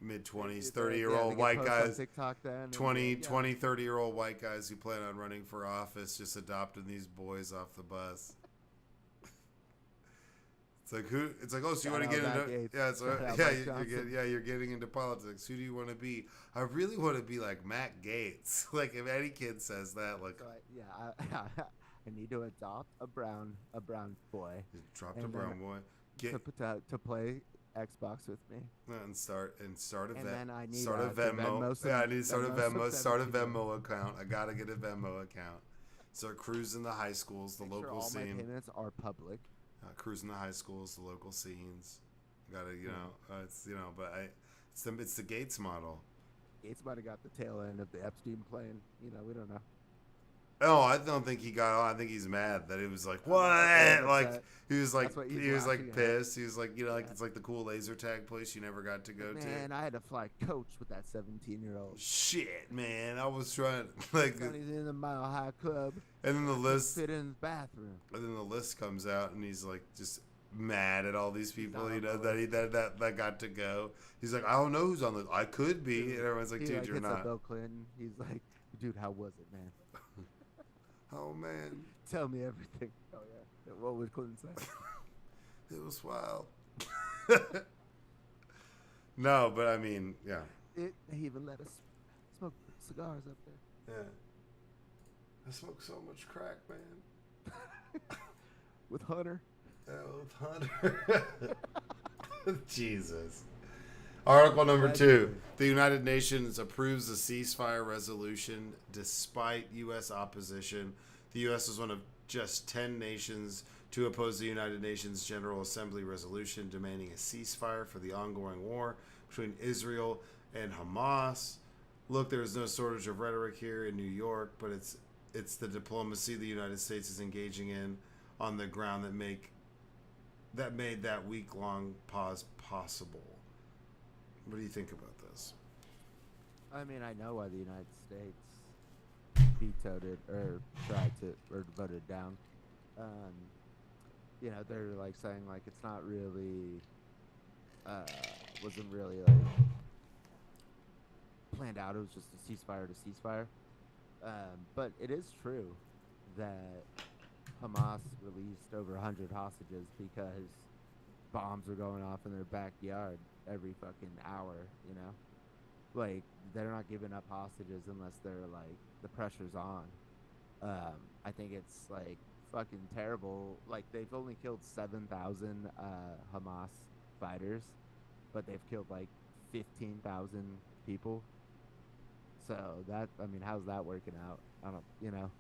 mid-20s, 30-year-old white guys. TikTok then. 20, 30-year-old white guys who plan on running for office, just adopting these boys off the bus. It's like who? It's like, oh, so you want to get into? You're getting into politics. Who do you want to be? I really want to be like Matt Gaetz. Like if any kid says that, like, I need to adopt a brown boy. Dropped a brown boy. To play Xbox with me. And start a then I need start a Venmo. I need to start a Venmo. Start a Venmo account. I gotta get a Venmo account. Start cruising the high schools, the local all scene. My payments are public. Cruising the high schools, the local scenes. Gotta, it's the Gates model. Gates might have got the tail end of the Epstein plane. We don't know. Oh, I don't think he got on. I think he's mad that it was like, what? Like he was like pissed. He was like, it's like the cool laser tag place you never got to go to. Man, I had to fly coach with that 17-year-old. Shit, man, I was trying like. He's in the Mile High Club. And then the list fit in his bathroom. And then the list comes out, and he's like just mad at all these people, that got to go. He's like, I don't know who's on the. I could be. And everyone's like, dude, you're not. Bill Clinton. He's like, dude, how was it, man? Oh man! Tell me everything. Oh yeah. What would Clinton say? It was wild. No, but I mean, yeah. He even let us smoke cigars up there. Yeah. I smoked so much crack, man. With Hunter. Yeah, with Hunter. Jesus. Article number 2. The United Nations approves the ceasefire resolution despite U.S. opposition The U.S. is one of just 10 nations to oppose the United Nations General Assembly resolution demanding a ceasefire for the ongoing war between Israel and Hamas. Look, there is no shortage of rhetoric here in New York, but it's the diplomacy the United States is engaging in on the ground that made that week-long pause possible. What do you think about this? I mean, I know why the United States vetoed it or tried to or voted down. You know, they're like saying like it's not really wasn't really like planned out. It was just a ceasefire to ceasefire. But it is true that Hamas released over 100 hostages because bombs are going off in their backyard every fucking hour, you know? Like, they're not giving up hostages unless they're, like, the pressure's on. I think it's, like, fucking terrible. Like, they've only killed 7,000 Hamas fighters, but they've killed, like, 15,000 people. So that, I mean, how's that working out? I don't, you know?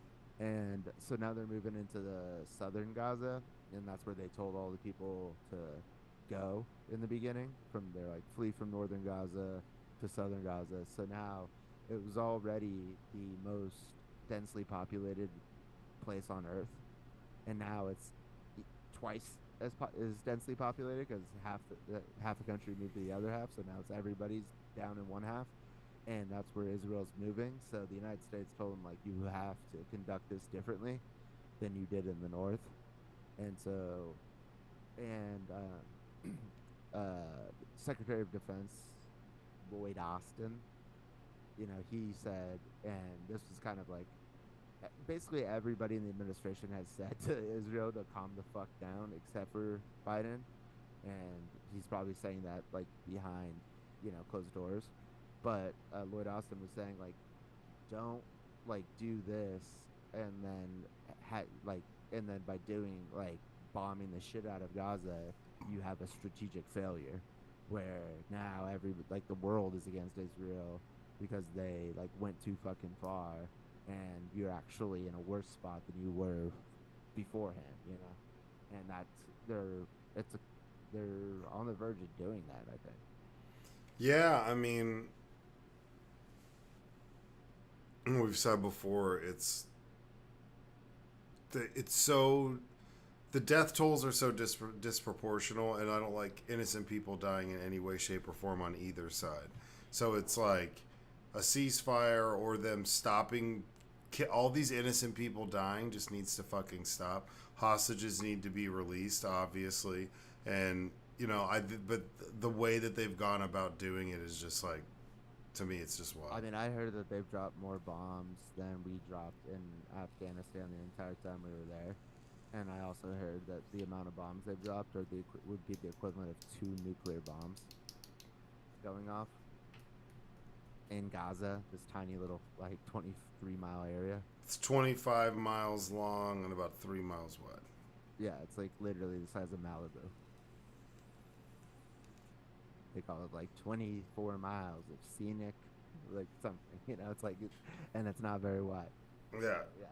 And so now they're moving into the southern Gaza, and that's where they told all the people to go in the beginning. They're like, flee from northern Gaza to southern Gaza. So now it was already the most densely populated place on Earth, and now it's twice as densely populated because half the country moved to the other half. So now it's everybody's down in one half. And that's where Israel's moving. So the United States told them, like, you have to conduct this differently than you did in the north. And so, Secretary of Defense Lloyd Austin, you know, he said, and this was kind of like, basically everybody in the administration has said to Israel to calm the fuck down except for Biden. And he's probably saying that, like, behind, you know, closed doors. But Lloyd Austin was saying, like, don't, like, do this and then and then by doing, like, bombing the shit out of Gaza, you have a strategic failure where now the world is against Israel because they, like, went too fucking far, and you're actually in a worse spot than you were beforehand, you know? And they're on the verge of doing that, I think. Yeah, I mean, we've said before, the death tolls are so disproportional, and I don't like innocent people dying in any way, shape, or form on either side. So it's like a ceasefire or them stopping all these innocent people dying just needs to fucking stop. Hostages need to be released, obviously, and you know, but the way that they've gone about doing it is just like, to me, it's just wild. I mean, I heard that they've dropped more bombs than we dropped in Afghanistan the entire time we were there. And I also heard that the amount of bombs they've dropped would be the equivalent of 2 nuclear bombs going off in Gaza, this tiny little, like, 23-mile area. It's 25 miles long and about 3 miles wide. Yeah, it's, like, literally the size of Malibu. They call it, like, 24 miles of scenic, like, something, you know, it's like, and it's not very wide. Yeah. Yeah,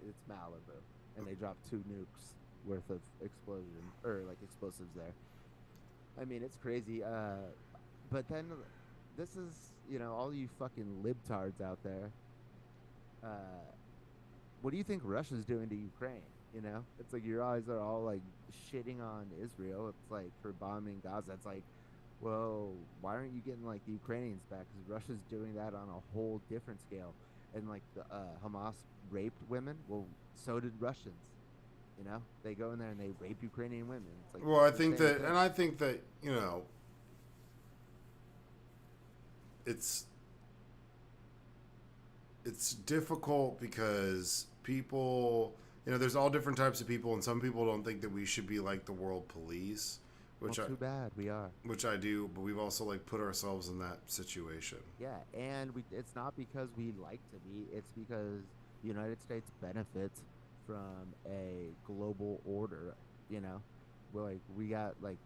it's Malibu. And they dropped 2 nukes worth of explosives there. I mean, it's crazy. But then this is, you know, all you fucking libtards out there. What do you think Russia's doing to Ukraine? You know, it's like your eyes are all like shitting on Israel. It's like for bombing Gaza. It's like, well, why aren't you getting like the Ukrainians back? Because Russia's doing that on a whole different scale. And like the Hamas raped women. Well, so did Russians. You know, they go in there and they rape Ukrainian women. It's like, well, I think that, you know, it's difficult because people, you know, there's all different types of people, and some people don't think that we should be like the world police. Which too bad we are. Which I do, but we've also like put ourselves in that situation. Yeah, and it's not because we like to be. It's because the United States benefits from a global order. You know, we got like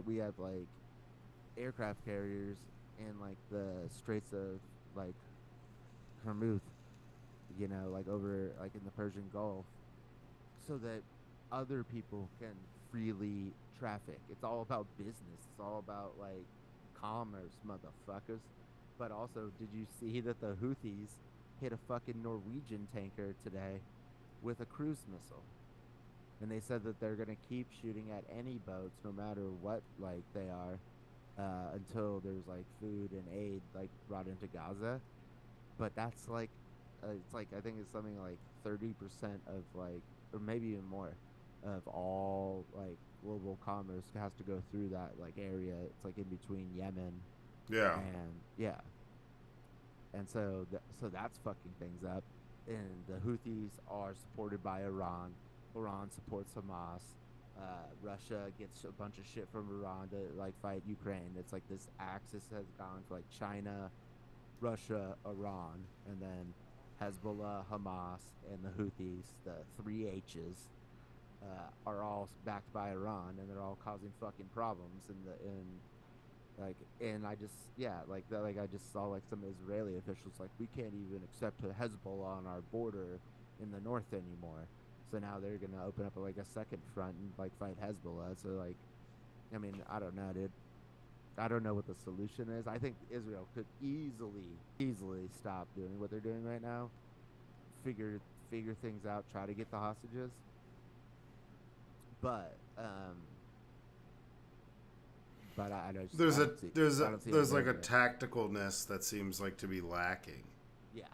we have like aircraft carriers in like the Straits of like Hormuz, you know, like over like in the Persian Gulf, so that other people can freely traffic. It's all about business. It's all about like commerce, motherfuckers. But also, did you see that the Houthis hit a fucking Norwegian tanker today with a cruise missile? And they said that they're gonna keep shooting at any boats, no matter what like they are, until there's like food and aid like brought into Gaza. But that's like, it's like I think it's something like 30% of like, or maybe even more, of all like global commerce has to go through that like area. It's like in between Yemen, Yeah, and yeah, and so that's fucking things up. And the Houthis are supported by Iran. Iran supports Hamas. Russia gets a bunch of shit from Iran to like fight Ukraine. It's like this axis has gone to like China, Russia, Iran, and then Hezbollah, Hamas, and the Houthis, the three H's, are all backed by Iran, and they're all causing fucking problems and I just, yeah, like I just saw like some Israeli officials like, we can't even accept Hezbollah on our border in the north anymore. So now they're gonna open up like a second front and like fight Hezbollah. So like, I mean, I don't know, dude. I don't know what the solution is. I think Israel could easily stop doing what they're doing right now. Figure things out. Try to get the hostages. But I just, there's like a tacticalness that seems like to be lacking. Yeah.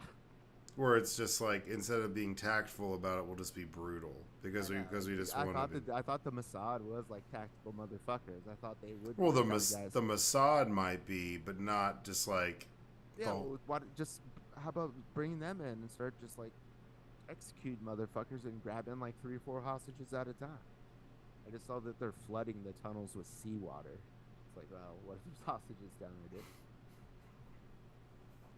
Where it's just like, instead of being tactful about it, we'll just be brutal because we just want to. I thought the Mossad was like tactical motherfuckers. I thought they would. Well, the Mossad might be, but not just like. Yeah. Well, how about bringing them in and start just like execute motherfuckers and grabbing like 3 or 4 hostages at a time. I just saw that they're flooding the tunnels with seawater. It's like, well, what if there's hostages down there, dude?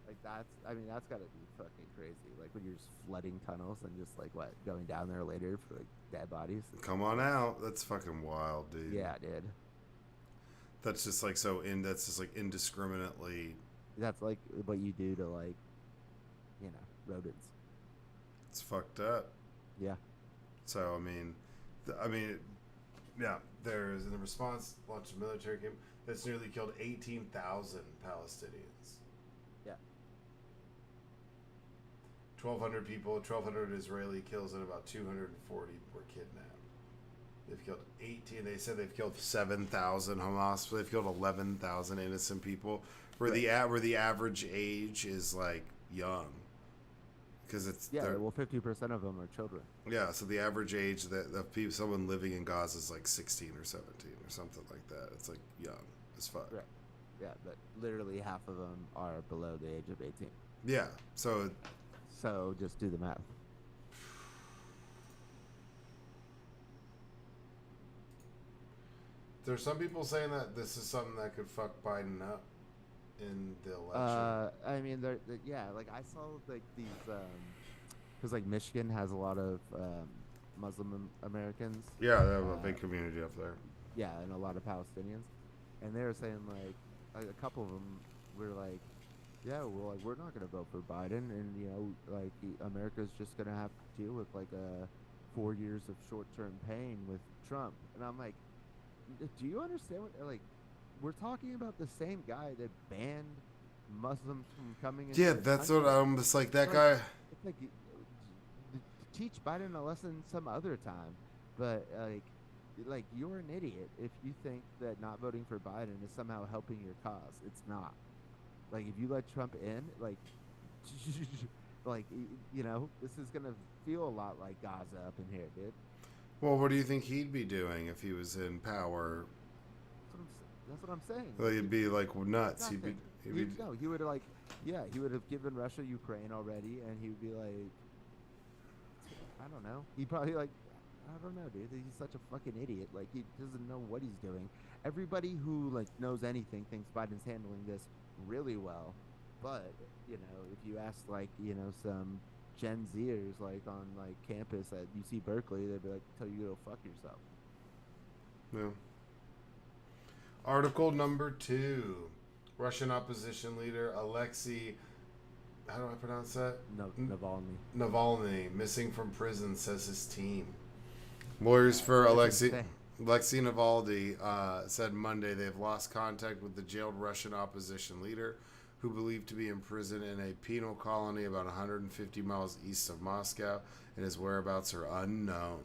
Like that's gotta be fucking crazy. Like when you're just flooding tunnels and just like going down there later for like dead bodies. Come on out. That's fucking wild, dude. Yeah, dude. That's just like that's just like indiscriminately. That's like what you do to like, rodents. It's fucked up. Yeah. So yeah. There's in the response launched a military camp that's nearly killed 18,000 Palestinians. Yeah. 1,200 people, 1,200 Israeli kills, and about 240 were kidnapped. They've killed 18. They said they've killed 7,000 Hamas. They've killed 11,000 innocent people. Where the average age is like young, because it's 50% of them are children. Yeah, so the average age of people, someone living in Gaza is like 16 or 17 or something like that. It's like young as fuck. Right. Yeah, but literally half of them are below the age of 18. Yeah, so just do the math. There's some people saying that this is something that could fuck Biden up in the election. I mean, like I saw like these, because like Michigan has a lot of Muslim Americans. Yeah, they have a big community up there. Yeah, and a lot of Palestinians, and they were saying like a couple of them were like, yeah, well, like we're not gonna vote for Biden, and like America's just gonna have to deal with like 4 years of short-term pain with Trump, and I'm like, do you understand what like? We're talking about the same guy that banned Muslims from coming into the that's country. What I'm just like, that guy. It's like, teach Biden a lesson some other time. But, like, you're an idiot if you think that not voting for Biden is somehow helping your cause. It's not. Like, if you let Trump in, like, this is going to feel a lot like Gaza up in here, dude. Well, what do you think he'd be doing if he was in power? That's what I'm saying. Well, he'd be like nuts. He would he would have given Russia Ukraine already, and he would be like, I don't know. He'd probably like, I don't know, dude. He's such a fucking idiot. Like, he doesn't know what he's doing. Everybody who like knows anything thinks Biden's handling this really well, but if you ask like some Gen Zers like on like campus at UC Berkeley, they'd be like, tell you to go fuck yourself. Yeah. Article number 2. Russian opposition leader Alexei How do I pronounce that? Navalny. Missing from prison, says his team. Lawyers for Alexei Navalny said Monday they've lost contact with the jailed Russian opposition leader, who believed to be in prison in a penal colony about 150 miles east of Moscow, and his whereabouts are unknown.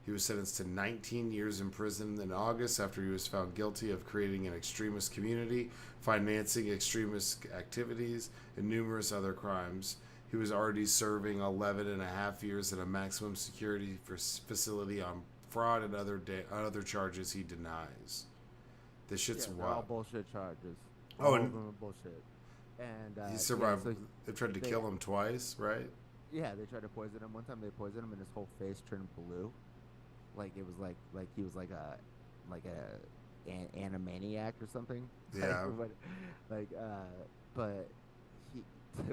He was sentenced to 19 years in prison in August after he was found guilty of creating an extremist community, financing extremist activities, and numerous other crimes. He was already serving 11 and a half years at a maximum security facility on fraud and other charges he denies. This shit's wild. All bullshit charges. All of them are bullshit. And he survived. They tried to kill him twice, right? Yeah, they tried to poison him. One time they poisoned him, and his whole face turned blue. Like it was like he was like an animaniac or something. Yeah. But he,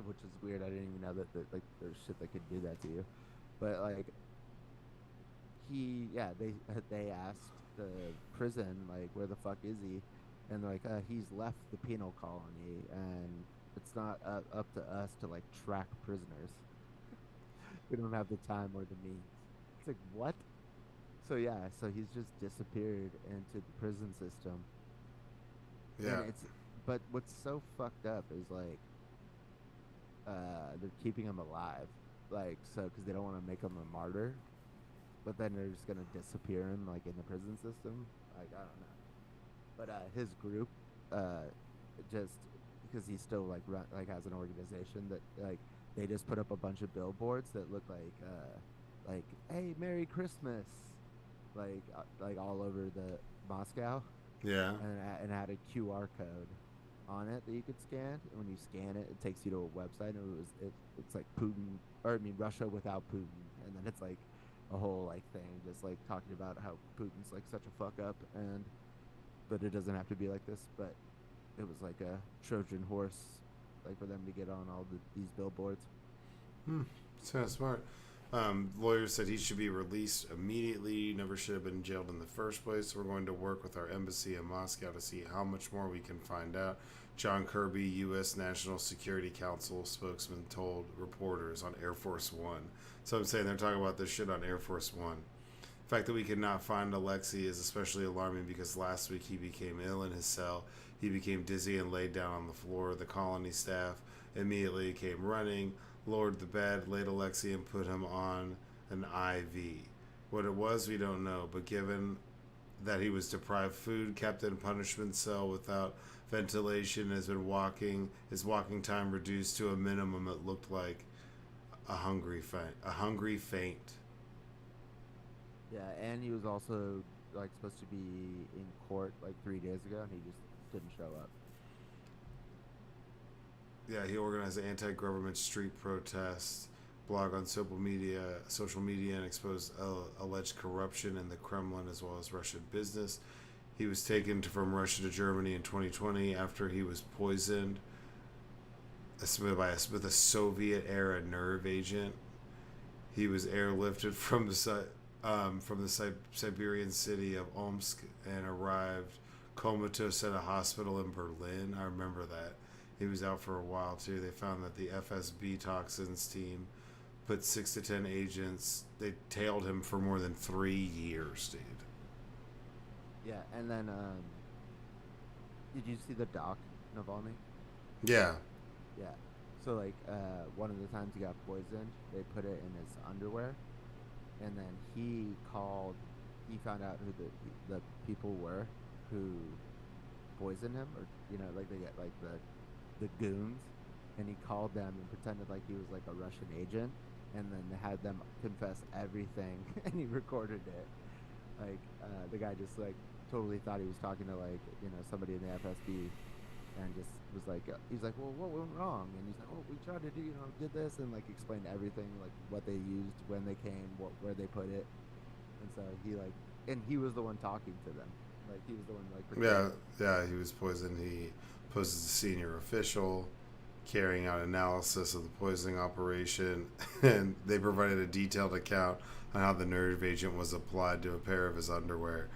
which is weird. I didn't even know that like there's shit that could do that to you. But like they asked the prison like, where the fuck is he? And they're like, he's left the penal colony, and it's not up to us to like track prisoners. We don't have the time or the means. It's like, what? So he's just disappeared into the prison system. Yeah. But what's so fucked up is like, they're keeping him alive, like, so because they don't want to make him a martyr, but then they're just gonna disappear him like in the prison system. Like, I don't know. But his group, just because he's still like has an organization that like they just put up a bunch of billboards that look like hey, Merry Christmas, like all over the Moscow. Yeah. And had a QR code on it that you could scan. And when you scan it, it takes you to a website, and it's like Russia without Putin, and then it's like a whole like thing just like talking about how Putin's like such a fuck up, but it doesn't have to be like this. But it was like a Trojan horse, like for them to get on all these billboards. Sounds smart. Lawyers said he should be released immediately. Never should have been jailed in the first place. We're going to work with our embassy in Moscow to see how much more we can find out. John Kirby, U.S. National Security Council spokesman, told reporters on Air Force One. So I'm saying they're talking about this shit on Air Force One. The fact that we could not find Alexei is especially alarming because last week he became ill in his cell. He became dizzy and laid down on the floor. The colony staff immediately came running, lowered the bed, laid Alexei, and put him on an IV. What it was, we don't know, but given that he was deprived food, kept in a punishment cell without ventilation, his walking time reduced to a minimum, it looked like a hungry faint. Yeah, and he was also like supposed to be in court like 3 days ago, and he just didn't show up. Yeah, he organized an anti-government street protest, blog on social media, and exposed alleged corruption in the Kremlin as well as Russian business. He was taken from Russia to Germany in 2020 after he was poisoned with a Soviet-era nerve agent. He was airlifted from the Siberian city of Omsk and arrived comatose at a hospital in Berlin. I remember that. He was out for a while too. They found that the FSB toxins team put 6 to 10 agents. They tailed him for more than 3 years, dude. Yeah, and then did you see the doc, Navalny? Yeah. Yeah. So like one of the times he got poisoned, they put it in his underwear, and then he found out who the people were who poisoned him, or like they get like the goons, and he called them and pretended like he was like a Russian agent, and then had them confess everything, and he recorded it. Like the guy just like totally thought he was talking to like somebody in the FSB, and just was like he's like, well, what went wrong? And he's like, oh, we tried to do did this, and like explained everything, like what they used, when they came, where they put it, and so he was the one talking to them, like he was the one like yeah he was poisoned. He posed as a senior official carrying out analysis of the poisoning operation, and they provided a detailed account on how the nerve agent was applied to a pair of his underwear,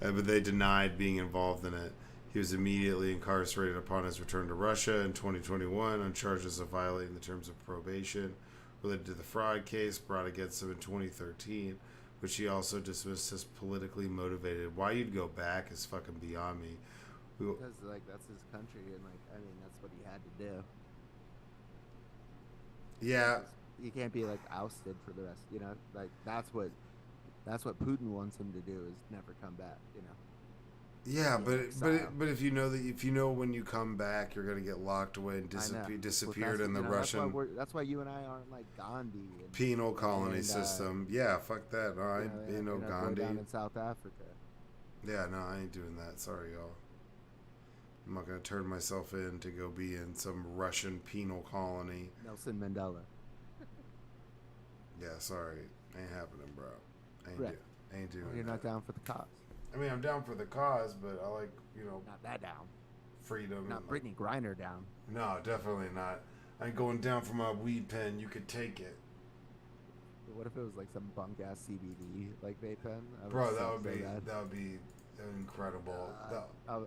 but they denied being involved in it. He was immediately incarcerated upon his return to Russia in 2021 on charges of violating the terms of probation related to the fraud case brought against him in 2013, which he also dismissed as politically motivated. Why you'd go back is fucking beyond me. Because, like, that's his country, and, like, I mean, that's what he had to do. Yeah. You can't be, like, ousted for the rest, you know? Like, that's what Putin wants him to do, is never come back, you know? Yeah, but if you know when you come back, you're gonna get locked away and disappeared in the Russian. That's why you and I aren't like Gandhi. And, penal colony system. Yeah, fuck that. No, I ain't no Gandhi. Down in South Africa. Yeah, no, I ain't doing that. Sorry, y'all. I'm not gonna turn myself in to go be in some Russian penal colony. Nelson Mandela. Yeah, sorry, ain't happening, bro. Ain't doing. You're not down for the cause. I mean, I'm down for the cause, but I like, not that down. Freedom. Not Brittany Griner down. No, definitely not. I ain't going down for my weed pen. You could take it. What if it was like some bunk ass CBD like vape pen? Bro, that would be incredible.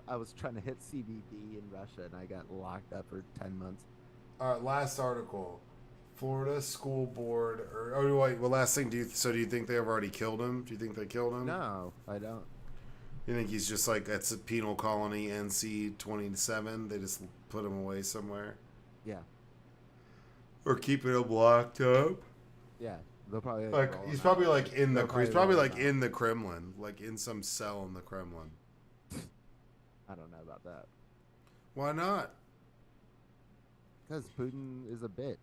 I was trying to hit CBD in Russia and I got locked up for 10 months. All right, last article. Florida school board, last thing. Do you think they have already killed him? Do you think they killed him? No, I don't. You think he's just like that's a penal colony NC 27? They just put him away somewhere. Yeah. Or keeping him locked up. Yeah, they'll probably he's probably like in the in the Kremlin, like in some cell in the Kremlin. I don't know about that. Why not? Because Putin is a bitch.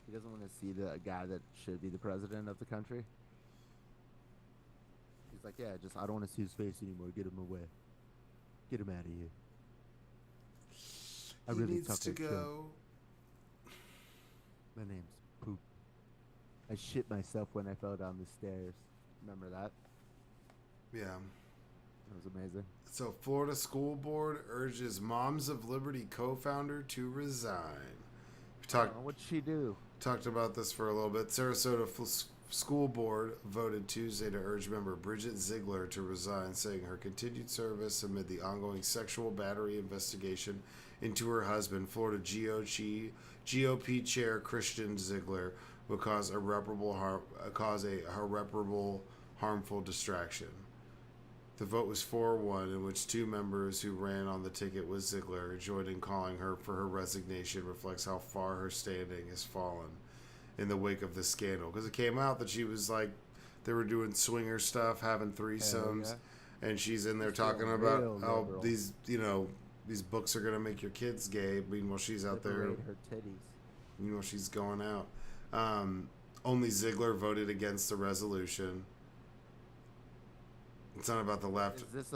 He doesn't want to see the guy that should be the president of the country. He's like, yeah, I don't want to see his face anymore. Get him away. Get him out of here. He needs to go. My name's Poop. I shit myself when I fell down the stairs. Remember that? Yeah. That was amazing. So, Florida School Board urges Moms of Liberty co-founder to resign. What'd she do? Talked about this for a little bit. Sarasota School Board voted Tuesday to urge member Bridget Ziegler to resign, saying her continued service amid the ongoing sexual battery investigation into her husband, Florida GOP Chair Christian Ziegler, will cause irreparable harmful distraction. The vote was 4-1, in which two members who ran on the ticket with Ziegler joined in calling her for her resignation. Reflects how far her standing has fallen in the wake of the scandal. Because it came out that she was like, they were doing swinger stuff, having threesomes, and she's in there talking about how these books are going to make your kids gay. Meanwhile, she's out there. Her titties. Meanwhile, she's going out. Only Ziegler voted against the resolution. It's not about the left. Is this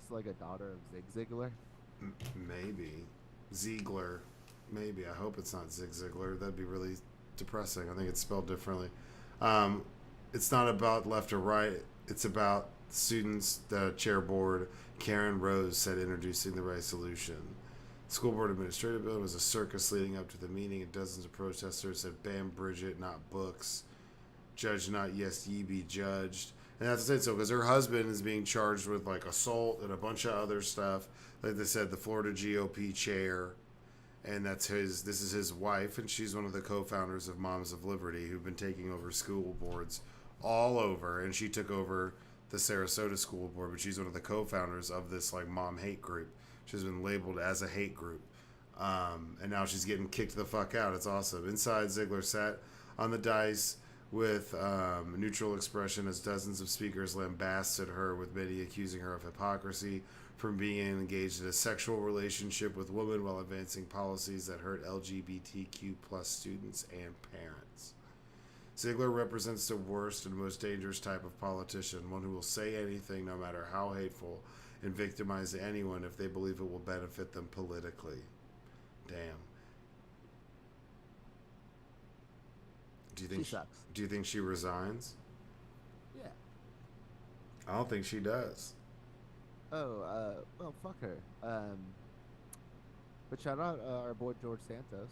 like a daughter of Zig Ziglar? Maybe. Ziegler. Maybe. I hope it's not Zig Ziglar. That'd be really depressing. I think it's spelled differently. It's not about left or right. It's about students. The chair board, Karen Rose, said introducing the resolution. School board administrative bill was a circus leading up to the meeting, and dozens of protesters said, "Ban Bridget, not books. Judge not, yes, ye be judged." And that's it. So, because her husband is being charged with like assault and a bunch of other stuff. Like they said, the Florida GOP chair, and this is his wife, and she's one of the co-founders of Moms of Liberty, who've been taking over school boards all over. And she took over the Sarasota school board, but she's one of the co-founders of this like mom hate group. She's been labeled as a hate group, and now she's getting kicked the fuck out. It's awesome. Inside, Ziegler sat on the dais with neutral expression as dozens of speakers lambasted her, with many accusing her of hypocrisy from being engaged in a sexual relationship with women while advancing policies that hurt LGBTQ plus students and parents. Ziegler represents the worst and most dangerous type of politician, one who will say anything no matter how hateful and victimize anyone if they believe it will benefit them politically. Damn. Do you think she resigns? Yeah. I don't think she does. Oh, well, fuck her. But shout out our boy George Santos.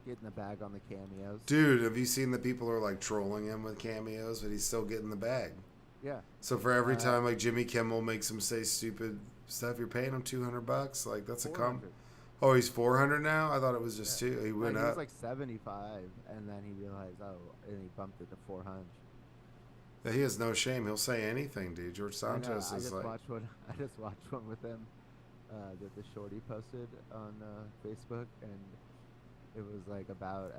Getting the bag on the cameos. Dude, have you seen the people who are like trolling him with cameos, but he's still getting the bag? Yeah. So for every time like Jimmy Kimmel makes him say stupid Steph, you're paying him $200. Like that's a Oh, he's 400 now. I thought it was just two. He went up. He was like 75, and then he realized, and he bumped it to 400. Yeah, he has no shame. He'll say anything, dude. George Santos is like. I just watched one with him that the shorty posted on Facebook, and it was like about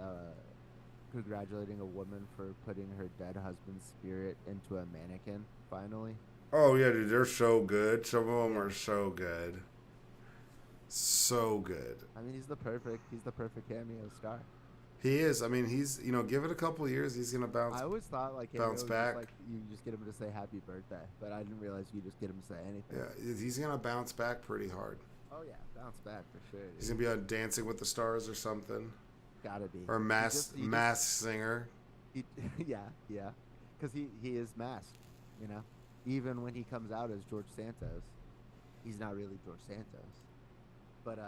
congratulating a woman for putting her dead husband's spirit into a mannequin. Finally. Oh yeah, dude, they're so good. Some of them are so good. So good. I mean, he's the perfect cameo star. He is. I mean, he's, give it a couple of years, he's gonna bounce. I always thought like bounce back. Like you just get him to say happy birthday, but I didn't realize you just get him to say anything. Yeah, he's gonna bounce back pretty hard. Oh yeah, bounce back for sure. Dude. He's gonna be on Dancing with the Stars or something. Gotta be. Or Masked Singer. Yeah, because he is masked. Even when he comes out as George Santos, he's not really George Santos. But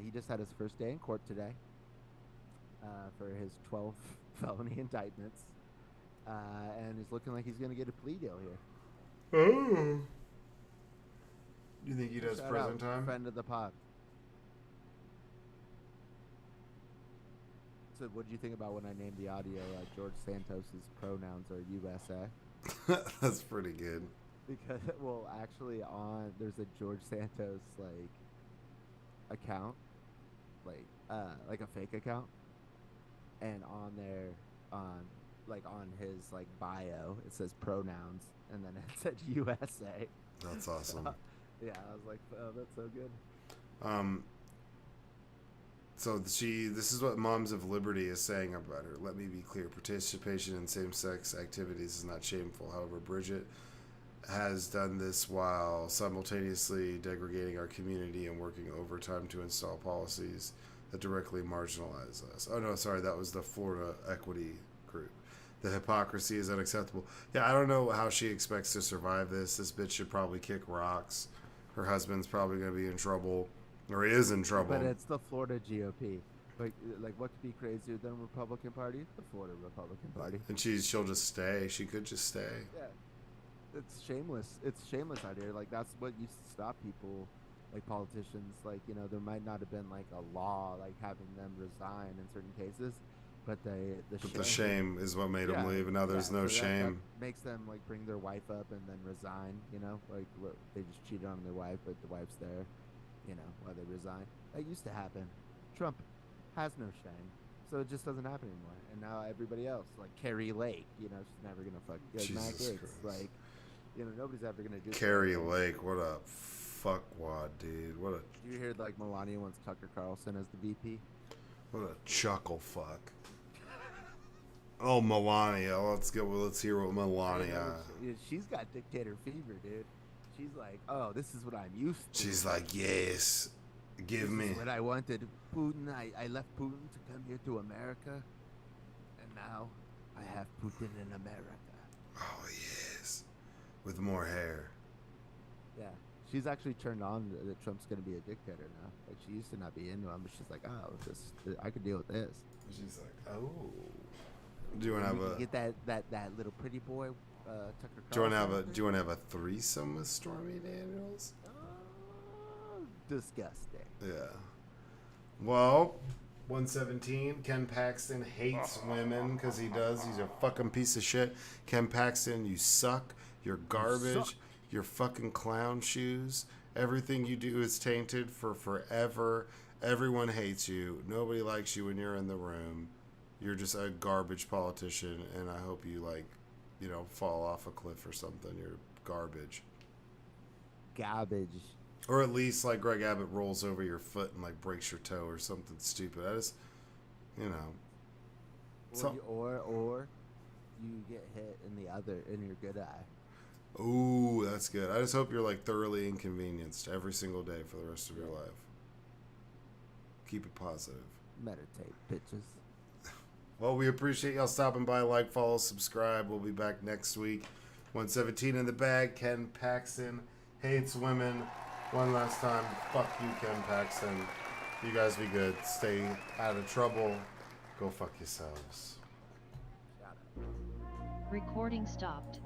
he just had his first day in court today for his 12 felony indictments, and it's looking like he's going to get a plea deal here. Oh. You think he does prison time? Friend of the pod. So what did you think about when I named the audio George Santos's pronouns are USA? That's pretty good. Because, well, actually there's a George Santos, account, like a fake account, and on there, on his bio, it says pronouns, and then it said USA. That's awesome. Yeah, I was like, oh, that's so good. So this is what Moms of Liberty is saying about her. Let me be clear: participation in same-sex activities is not shameful. However, Bridget has done this while simultaneously degrading our community and working overtime to install policies that directly marginalize us. Oh no, sorry, that was the Florida Equity Group. The hypocrisy is unacceptable. Yeah, I don't know how she expects to survive this. This bitch should probably kick rocks. Her husband's probably going to be in trouble, or he is in trouble. But it's the Florida GOP. Like what could be crazier than the Republican Party? The Florida Republican Party. And she'll just stay. She could just stay. Yeah. It's shameless. It's shameless out here. Like that's what used to stop people, like politicians. Like there might not have been like a law like having them resign in certain cases, but the shame is what made them leave, and now there's no shame. That makes them like bring their wife up and then resign. Like look, they just cheated on their wife, but the wife's there. While they resign. That used to happen. Trump has no shame, so it just doesn't happen anymore. And now everybody else, like Carrie Lake, she's never gonna fuck. Matt Gaetz, like. Nobody's ever gonna do. Carrie Lake, what a fuckwad, dude. What a. Did you hear like Melania wants Tucker Carlson as the VP? What a chuckle fuck. Oh, Melania. Let's hear what Melania. She's got dictator fever, dude. She's like, oh, this is what I'm used to. She's like, yes, give me. This is what I wanted. Putin. I left Putin to come here to America, and now I have Putin in America. Oh yes. With more hair. Yeah. She's actually turned on that Trump's going to be a dictator now. Like, she used to not be into him, but she's like, oh, I could deal with this. She's like, oh. Do you want to have get that little pretty boy, Tucker Carlson? Do you want to have a threesome with Stormy Daniels? Disgusting. Yeah. Well, 117, Ken Paxton hates women because he does. He's a fucking piece of shit. Ken Paxton, you suck. You're garbage. You're fucking clown shoes. Everything you do is tainted for forever. Everyone hates you. Nobody likes you when you're in the room. You're just a garbage politician, and I hope you, fall off a cliff or something. You're garbage. Garbage. Or at least, Greg Abbott rolls over your foot and, breaks your toe or something stupid. I just, Or you get hit in your good eye. Ooh, that's good. I just hope you're thoroughly inconvenienced every single day for the rest of your life. Keep it positive. Meditate, bitches. Well, we appreciate y'all stopping by. Follow, subscribe. We'll be back next week. 117 in the bag. Ken Paxton hates women. One last time, fuck you, Ken Paxton. You guys be good. Stay out of trouble. Go fuck yourselves. Recording stopped.